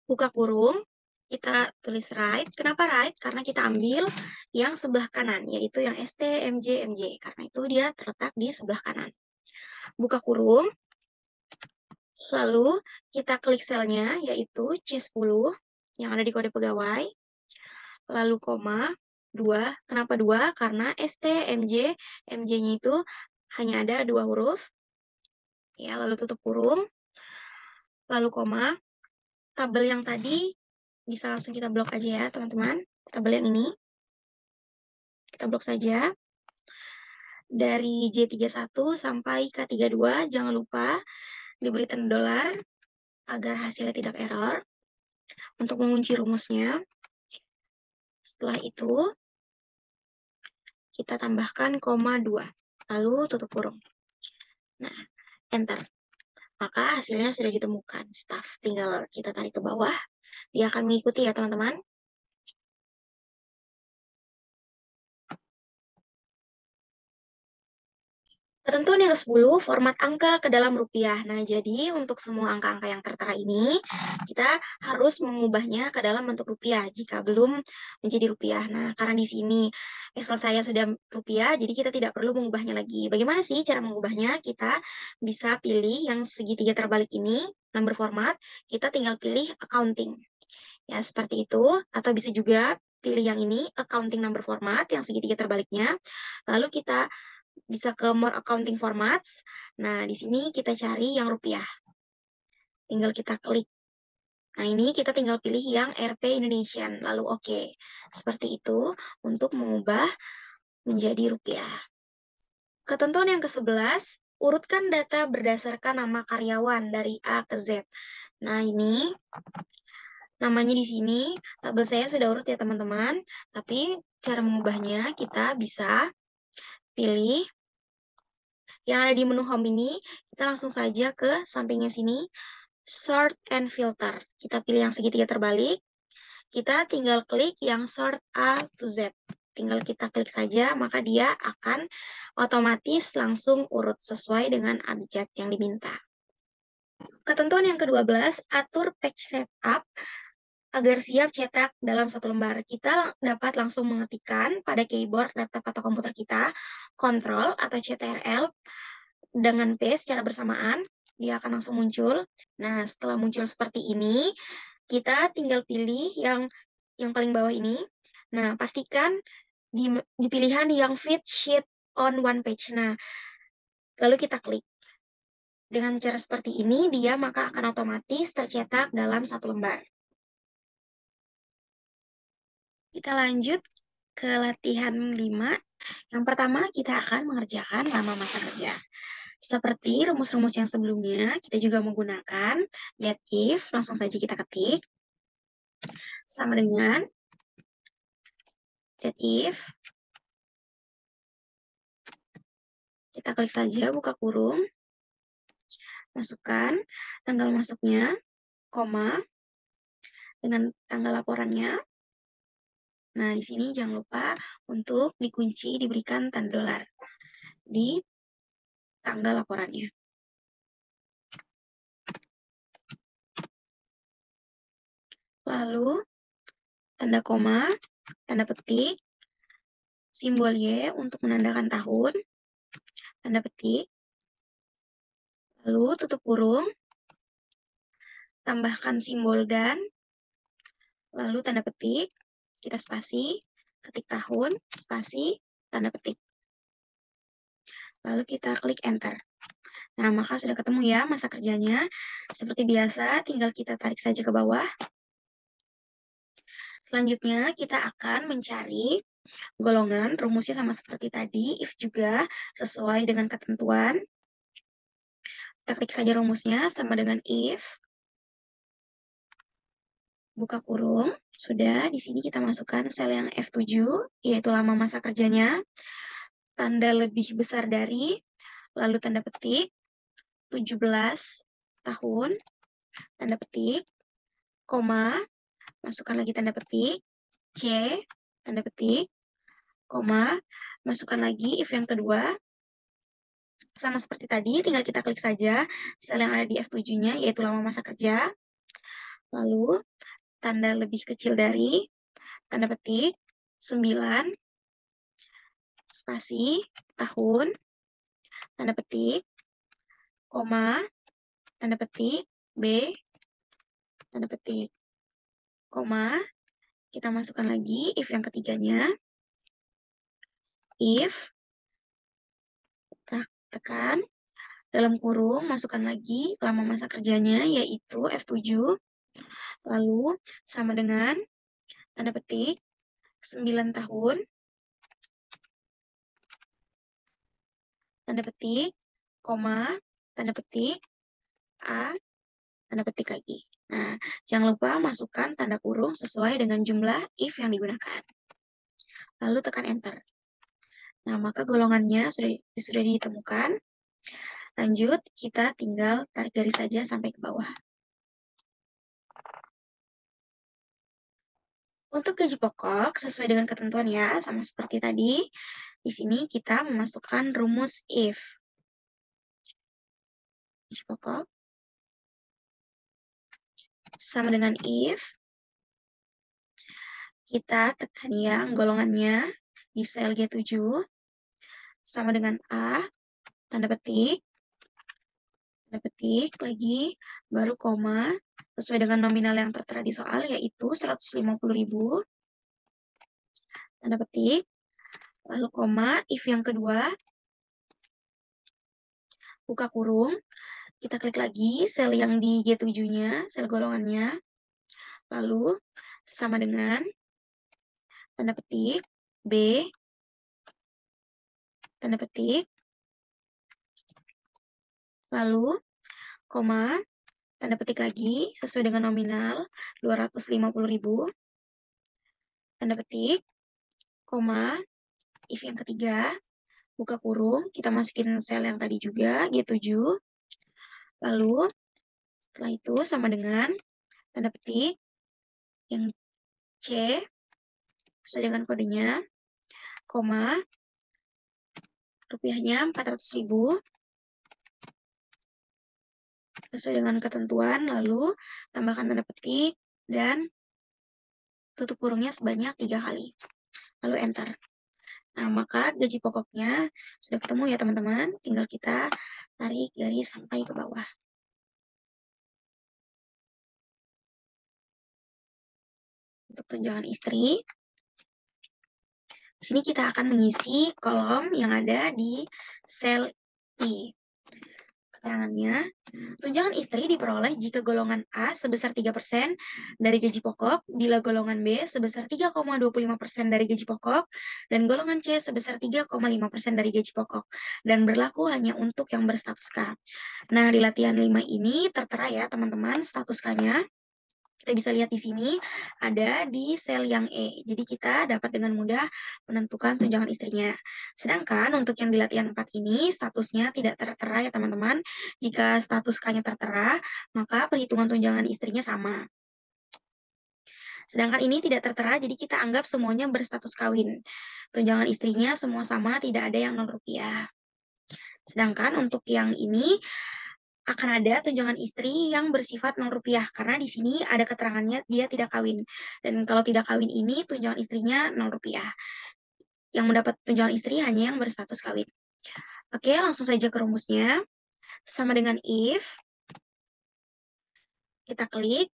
Buka kurung, kita tulis right. Kenapa right? Karena kita ambil yang sebelah kanan, yaitu yang ST, MJ, MJ. Karena itu dia terletak di sebelah kanan. Buka kurung, lalu kita klik selnya, yaitu C10, yang ada di kode pegawai. Lalu koma, 2. Kenapa 2? Karena ST, MJ, MJ-nya itu hanya ada 2 huruf. Ya, lalu tutup kurung. Lalu koma, tabel yang tadi bisa langsung kita blok aja ya, teman-teman. Tabel yang ini. Kita blok saja. Dari J31 sampai K32, jangan lupa diberi tanda dolar agar hasilnya tidak error. Untuk mengunci rumusnya, setelah itu, kita tambahkan koma 2. Lalu tutup kurung. Nah, enter. Maka hasilnya sudah ditemukan. Staff tinggal kita tarik ke bawah. Dia akan mengikuti ya teman-teman. Ketentuan yang ke-10, format angka ke dalam rupiah. Nah, jadi untuk semua angka-angka yang tertera ini, kita harus mengubahnya ke dalam bentuk rupiah jika belum menjadi rupiah. Nah, karena di sini Excel saya sudah rupiah, jadi kita tidak perlu mengubahnya lagi. Bagaimana sih cara mengubahnya? Kita bisa pilih yang segitiga terbalik ini, number format, kita tinggal pilih accounting. Ya, seperti itu. Atau bisa juga pilih yang ini, accounting number format, yang segitiga terbaliknya. Lalu kita bisa ke more accounting formats. Nah, di sini kita cari yang rupiah. Tinggal kita klik. Nah, ini kita tinggal pilih yang RP Indonesian, lalu oke. Seperti itu untuk mengubah menjadi rupiah. Ketentuan yang ke-11, urutkan data berdasarkan nama karyawan dari A ke Z. Nah, ini namanya di sini, tabel saya sudah urut ya teman-teman, tapi cara mengubahnya kita bisa pilih yang ada di menu home ini, kita langsung saja ke sampingnya sini, sort and filter. Kita pilih yang segitiga terbalik, kita tinggal klik yang sort A to Z. Tinggal kita klik saja, maka dia akan otomatis langsung urut sesuai dengan abjad yang diminta. Ketentuan yang ke-12, atur page setup agar siap cetak dalam satu lembar. Kita dapat langsung mengetikkan pada keyboard, laptop, atau komputer kita, Ctrl atau CTRL dengan P secara bersamaan, dia akan langsung muncul. Nah, setelah muncul seperti ini, kita tinggal pilih yang paling bawah ini. Nah, pastikan di pilihan yang fit sheet on one page. Nah, lalu kita klik. Dengan cara seperti ini, dia maka akan otomatis tercetak dalam satu lembar. Kita lanjut ke latihan 5. Yang pertama, kita akan mengerjakan lama masa kerja. Seperti rumus-rumus yang sebelumnya, kita juga menggunakan get if, langsung saja kita ketik. Sama dengan get if. Kita klik saja, buka kurung. Masukkan tanggal masuknya, koma, dengan tanggal laporannya. Nah, di sini jangan lupa untuk dikunci diberikan tanda dolar di tanggal laporannya. Lalu, tanda koma, tanda petik, simbol Y untuk menandakan tahun, tanda petik, lalu tutup kurung, tambahkan simbol dan, lalu tanda petik, kita spasi, ketik tahun, spasi, tanda petik. Lalu kita klik enter. Nah, maka sudah ketemu ya masa kerjanya. Seperti biasa, tinggal kita tarik saja ke bawah. Selanjutnya, kita akan mencari golongan, rumusnya sama seperti tadi, if juga sesuai dengan ketentuan. Kita klik saja rumusnya sama dengan if. Buka kurung, sudah. Di sini kita masukkan sel yang F7, yaitu lama masa kerjanya. Tanda lebih besar dari, lalu tanda petik, 17 tahun, tanda petik, koma, masukkan lagi tanda petik, C, tanda petik, koma, masukkan lagi if yang kedua. Sama seperti tadi, tinggal kita klik saja sel yang ada di F7-nya, yaitu lama masa kerja. Lalu, tanda lebih kecil dari, tanda petik, 9, spasi, tahun, tanda petik, koma, tanda petik, B, tanda petik, koma, kita masukkan lagi if yang ketiganya, if, tekan, dalam kurung, masukkan lagi lama masa kerjanya, yaitu F7, lalu sama dengan, tanda petik, 9 tahun, tanda petik, koma, tanda petik, A, tanda petik lagi. Nah, jangan lupa masukkan tanda kurung sesuai dengan jumlah if yang digunakan. Lalu tekan enter. Nah, maka golongannya sudah ditemukan. Lanjut, kita tinggal tarik garis saja sampai ke bawah. Untuk gaji pokok, sesuai dengan ketentuan ya, sama seperti tadi. Di sini kita memasukkan rumus if. Gaji pokok sama dengan if. Kita tekan yang golongannya di sel G7 sama dengan A, tanda petik lagi, baru koma, sesuai dengan nominal yang tertera di soal, yaitu 150.000, tanda petik, lalu koma, if yang kedua, buka kurung, kita klik lagi sel yang di G7-nya, sel golongannya, lalu sama dengan, tanda petik, B, tanda petik, lalu, koma, tanda petik lagi, sesuai dengan nominal, 250.000, tanda petik, koma, if yang ketiga, buka kurung, kita masukin sel yang tadi juga, G7, lalu, setelah itu sama dengan, tanda petik, yang C, sesuai dengan kodenya, koma, rupiahnya 400.000, sesuai dengan ketentuan, lalu tambahkan tanda petik, dan tutup kurungnya sebanyak 3 kali. Lalu enter. Nah, maka gaji pokoknya sudah ketemu ya teman-teman. Tinggal kita tarik garis sampai ke bawah. Untuk tunjangan istri, di sini kita akan mengisi kolom yang ada di sel I. keterangannya. Tunjangan istri diperoleh jika golongan A sebesar 3% dari gaji pokok, bila golongan B sebesar 3,25% dari gaji pokok, dan golongan C sebesar 3,5% dari gaji pokok, dan berlaku hanya untuk yang berstatus K. Nah, di latihan 5 ini tertera ya teman-teman status K-nya. Kita bisa lihat di sini ada di sel yang E. Jadi kita dapat dengan mudah menentukan tunjangan istrinya. Sedangkan untuk yang di latihan 4 ini statusnya tidak tertera ya teman-teman. Jika status K-nya tertera, maka perhitungan tunjangan istrinya sama. Sedangkan ini tidak tertera, jadi kita anggap semuanya berstatus kawin. Tunjangan istrinya semua sama, tidak ada yang Rp0. Sedangkan untuk yang ini akan ada tunjangan istri yang bersifat Rp0 karena di sini ada keterangannya dia tidak kawin. Dan kalau tidak kawin ini tunjangan istrinya Rp0. Yang mendapat tunjangan istri hanya yang berstatus kawin. Oke, langsung saja ke rumusnya. Sama dengan if kita klik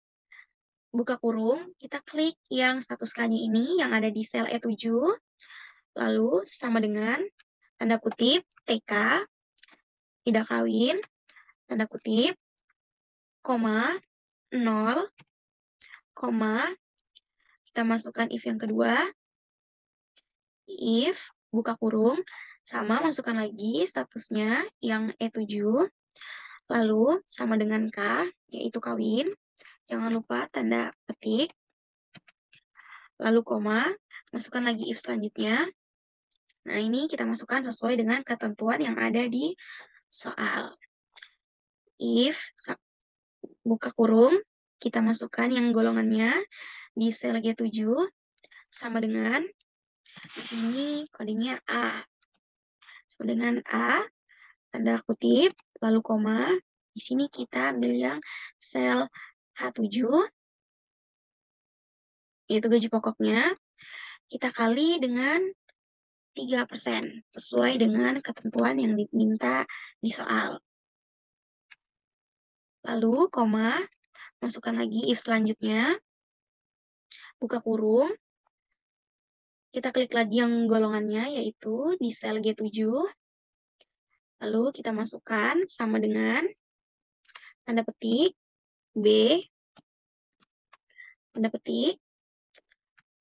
buka kurung, kita klik yang status K-nya ini yang ada di sel E7, lalu sama dengan tanda kutip TK tidak kawin, tanda kutip, koma, 0, koma, kita masukkan if yang kedua, if, buka kurung, sama masukkan lagi statusnya yang E7, lalu sama dengan K, yaitu kawin, jangan lupa tanda petik, lalu koma, masukkan lagi if selanjutnya. Nah, ini kita masukkan sesuai dengan ketentuan yang ada di soal. If, buka kurung, kita masukkan yang golongannya di sel G7 sama dengan di sini kodenya A. Sama dengan A, tanda kutip, lalu koma. Di sini kita ambil yang sel H7, yaitu gaji pokoknya. Kita kali dengan 3%, sesuai dengan ketentuan yang diminta di soal. Lalu, koma, masukkan lagi if selanjutnya, buka kurung, kita klik lagi yang golongannya, yaitu di sel G7, lalu kita masukkan sama dengan tanda petik, B, tanda petik,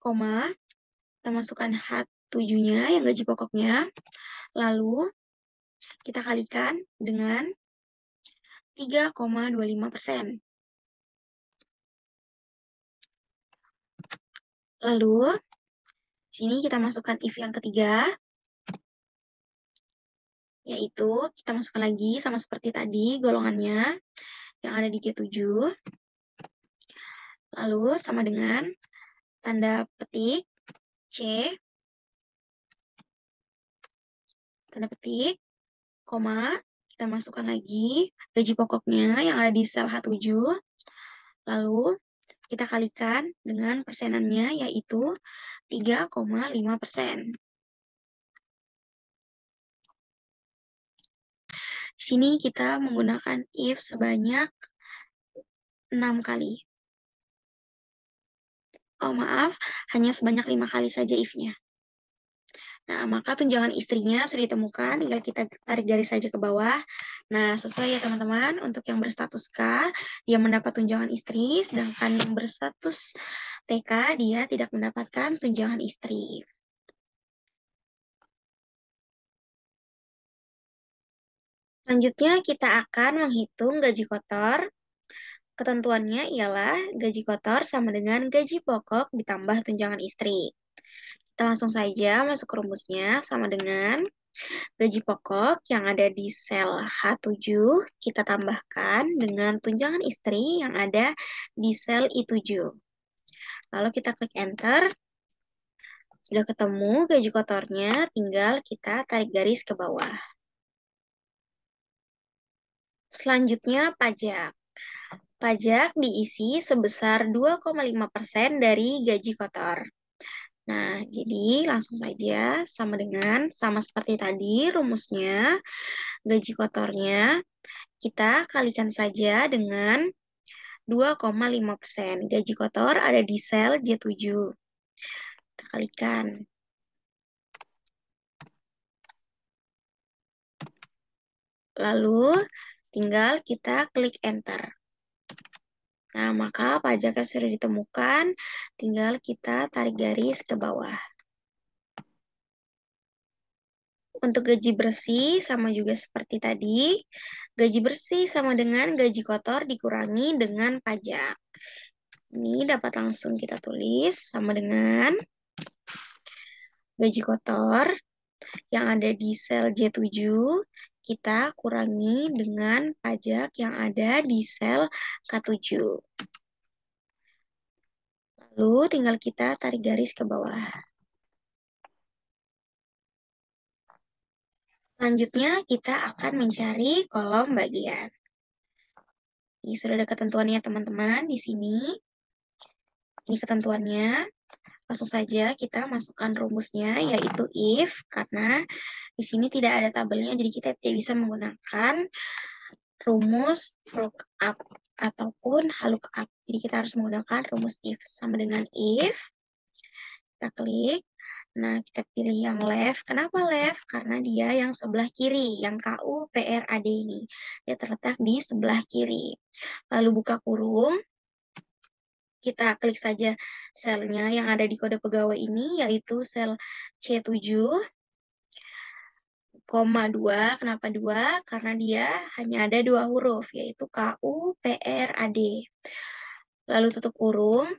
koma, kita masukkan H7-nya yang gaji pokoknya, lalu kita kalikan dengan 3,25%. Lalu, di sini kita masukkan if yang ketiga, yaitu kita masukkan lagi sama seperti tadi golongannya yang ada di G7. Lalu sama dengan tanda petik C, tanda petik, koma, kita masukkan lagi gaji pokoknya yang ada di sel H7. Lalu kita kalikan dengan persenannya yaitu 3,5%. Di sini kita menggunakan if sebanyak 6 kali. Oh maaf, hanya sebanyak 5 kali saja if-nya. Nah, maka tunjangan istrinya sudah ditemukan, tinggal kita tarik garis saja ke bawah. Nah, sesuai ya teman-teman, untuk yang berstatus K, dia mendapat tunjangan istri, sedangkan yang berstatus TK, dia tidak mendapatkan tunjangan istri. Selanjutnya, kita akan menghitung gaji kotor. Ketentuannya ialah gaji kotor sama dengan gaji pokok ditambah tunjangan istri. Kita langsung saja masuk ke rumusnya sama dengan gaji pokok yang ada di sel H7 kita tambahkan dengan tunjangan istri yang ada di sel I7. Lalu kita klik enter. Sudah ketemu gaji kotornya, tinggal kita tarik garis ke bawah. Selanjutnya pajak. Pajak diisi sebesar 2,5% dari gaji kotor. Nah, jadi langsung saja sama seperti tadi rumusnya, gaji kotornya kita kalikan saja dengan 2,5%. Gaji kotor ada di sel J7. Kita kalikan. Lalu Tinggal kita klik enter. Nah, maka pajaknya sudah ditemukan, tinggal kita tarik garis ke bawah. Untuk gaji bersih sama juga seperti tadi. Gaji bersih sama dengan gaji kotor dikurangi dengan pajak. Ini dapat langsung kita tulis sama dengan gaji kotor yang ada di sel J7, kita kurangi dengan pajak yang ada di sel K7. Lalu tinggal kita tarik garis ke bawah. Selanjutnya kita akan mencari kolom bagian. Ini sudah ada ketentuannya teman-teman di sini. Ini ketentuannya. Langsung saja kita masukkan rumusnya, yaitu if, karena di sini tidak ada tabelnya, jadi kita tidak bisa menggunakan rumus lookup ataupun lookup. Jadi kita harus menggunakan rumus if. Sama dengan if, kita klik. Nah, kita pilih yang left. Kenapa left? Karena dia yang sebelah kiri, yang KUPRAD ini. Dia terletak di sebelah kiri. Lalu buka kurung. Kita klik saja selnya yang ada di kode pegawai ini, yaitu sel C7, koma 2. Kenapa 2? Karena dia hanya ada 2 huruf, yaitu KUPRAD. Lalu tutup kurung,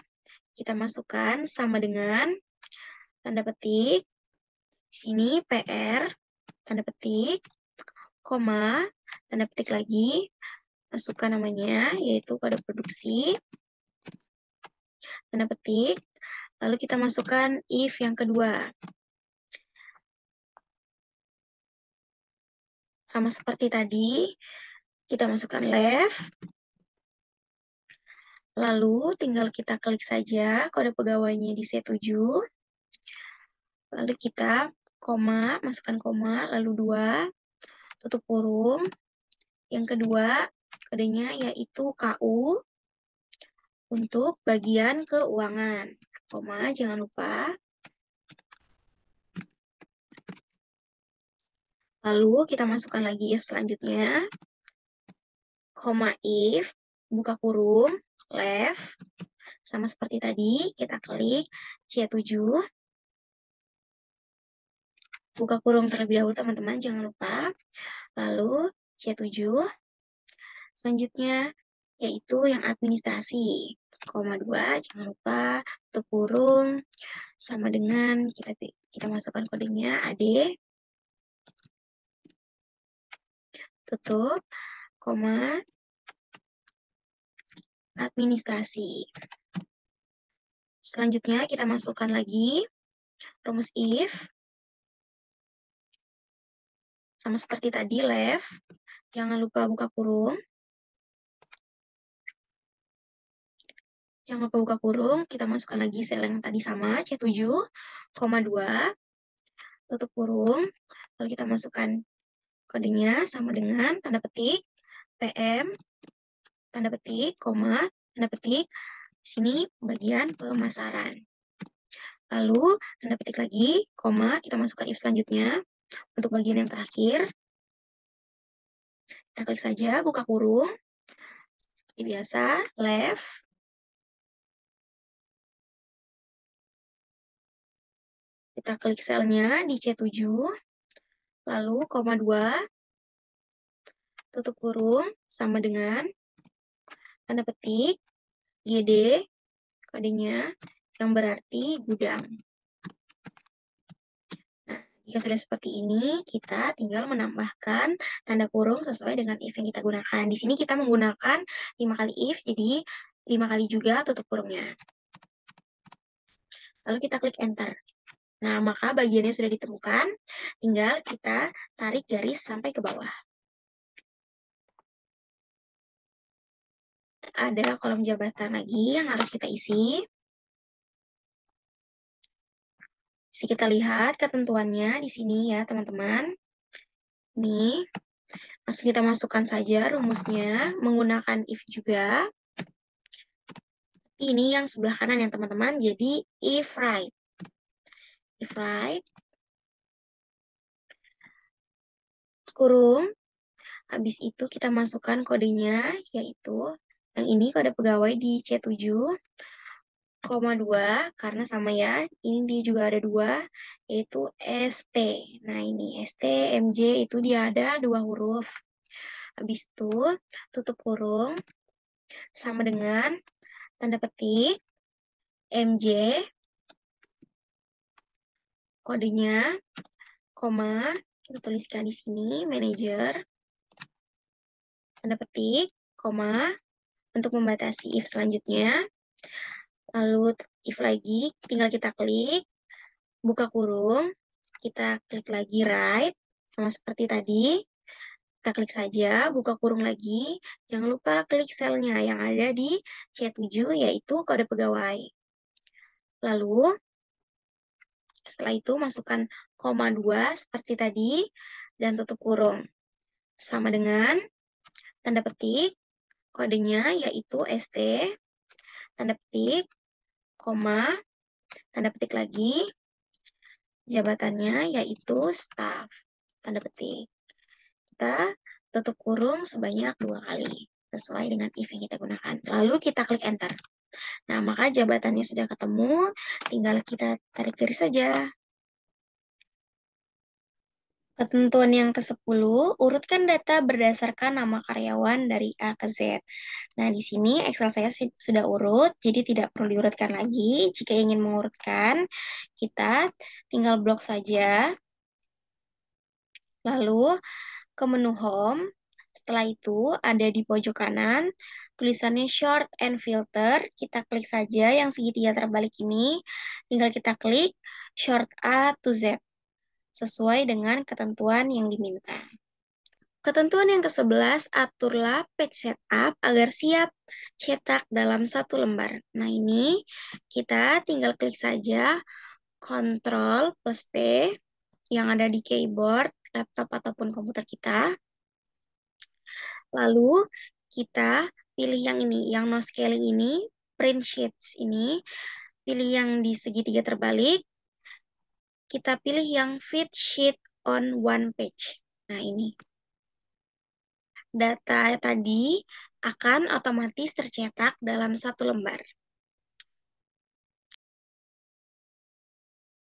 kita masukkan sama dengan tanda petik, sini PR, tanda petik, koma, tanda petik lagi, masukkan namanya, yaitu kode produksi, tanda petik, lalu kita masukkan if yang kedua. Sama seperti tadi, kita masukkan left, lalu tinggal kita klik saja kode pegawainya di C7, lalu kita koma, masukkan koma, lalu 2, tutup kurung, yang kedua kodenya yaitu KU untuk bagian keuangan, koma, jangan lupa. Lalu kita masukkan lagi if selanjutnya, koma if, buka kurung, left, sama seperti tadi, kita klik C7, buka kurung terlebih dahulu teman-teman, jangan lupa. Lalu C7, selanjutnya yaitu yang administrasi, koma 2, jangan lupa, tutup kurung, sama dengan kita masukkan kodenya AD, tutup, koma, administrasi. Selanjutnya kita masukkan lagi rumus if, sama seperti tadi left, jangan lupa buka kurung. Jangan lupa buka kurung, kita masukkan lagi sel yang tadi sama, C7, koma 2, tutup kurung, lalu kita masukkan kodenya sama dengan tanda petik, PM, tanda petik, koma, tanda petik, sini bagian pemasaran. Lalu tanda petik lagi, koma, kita masukkan if selanjutnya, untuk bagian yang terakhir, kita klik saja, buka kurung, seperti biasa, left, kita klik selnya di C7, lalu koma 2, tutup kurung, sama dengan tanda petik, GD, kodenya, yang berarti gudang. Nah, jika sudah seperti ini, kita tinggal menambahkan tanda kurung sesuai dengan if yang kita gunakan. Di sini kita menggunakan 5 kali if, jadi 5 kali juga tutup kurungnya. Lalu kita klik enter. Nah, maka bagiannya sudah ditemukan, tinggal kita tarik garis sampai ke bawah. Ada kolom jabatan lagi yang harus kita isi. Bisa kita lihat ketentuannya di sini ya, teman-teman. Ini, langsung kita masukkan saja rumusnya menggunakan if juga. Ini yang sebelah kanan ya, teman-teman. Jadi, if right. If right, kurung, Habis itu kita masukkan kodenya, yaitu yang ini kode pegawai di C7,2, karena sama ya, ini dia juga ada 2, yaitu ST. Nah ini ST, MJ itu dia ada 2 huruf. Habis itu tutup kurung, sama dengan tanda petik, MJ, kodenya, koma, kita tuliskan di sini, manager, tanda petik, koma, untuk membatasi if selanjutnya. Lalu if lagi, tinggal kita klik, buka kurung, kita klik lagi right, sama seperti tadi. Kita klik saja, buka kurung lagi. Jangan lupa klik selnya yang ada di C7, yaitu kode pegawai. Lalu, setelah itu masukkan koma 2 seperti tadi, dan tutup kurung. Sama dengan tanda petik, kodenya yaitu ST, tanda petik, koma, tanda petik lagi, jabatannya yaitu staff, tanda petik. Kita tutup kurung sebanyak 2 kali, sesuai dengan if yang kita gunakan. Lalu kita klik enter. Nah, maka jabatannya sudah ketemu, tinggal kita tarik garis saja. Ketentuan yang ke-10, urutkan data berdasarkan nama karyawan dari A ke Z. Nah, di sini Excel saya sudah urut, jadi tidak perlu diurutkan lagi. Jika ingin mengurutkan, kita tinggal blok saja. Lalu ke menu Home. Setelah itu ada di pojok kanan tulisannya Short and Filter. Kita klik saja yang segitiga terbalik ini. Tinggal kita klik Short A to Z sesuai dengan ketentuan yang diminta. Ketentuan yang ke-11, aturlah page setup agar siap cetak dalam 1 lembar. Nah, ini kita tinggal klik saja Ctrl plus P yang ada di keyboard, laptop ataupun komputer kita. Lalu kita pilih yang ini, yang no scaling ini, print sheets ini, pilih yang di segitiga terbalik, kita pilih yang fit sheet on one page. Nah, ini. Data tadi akan otomatis tercetak dalam 1 lembar.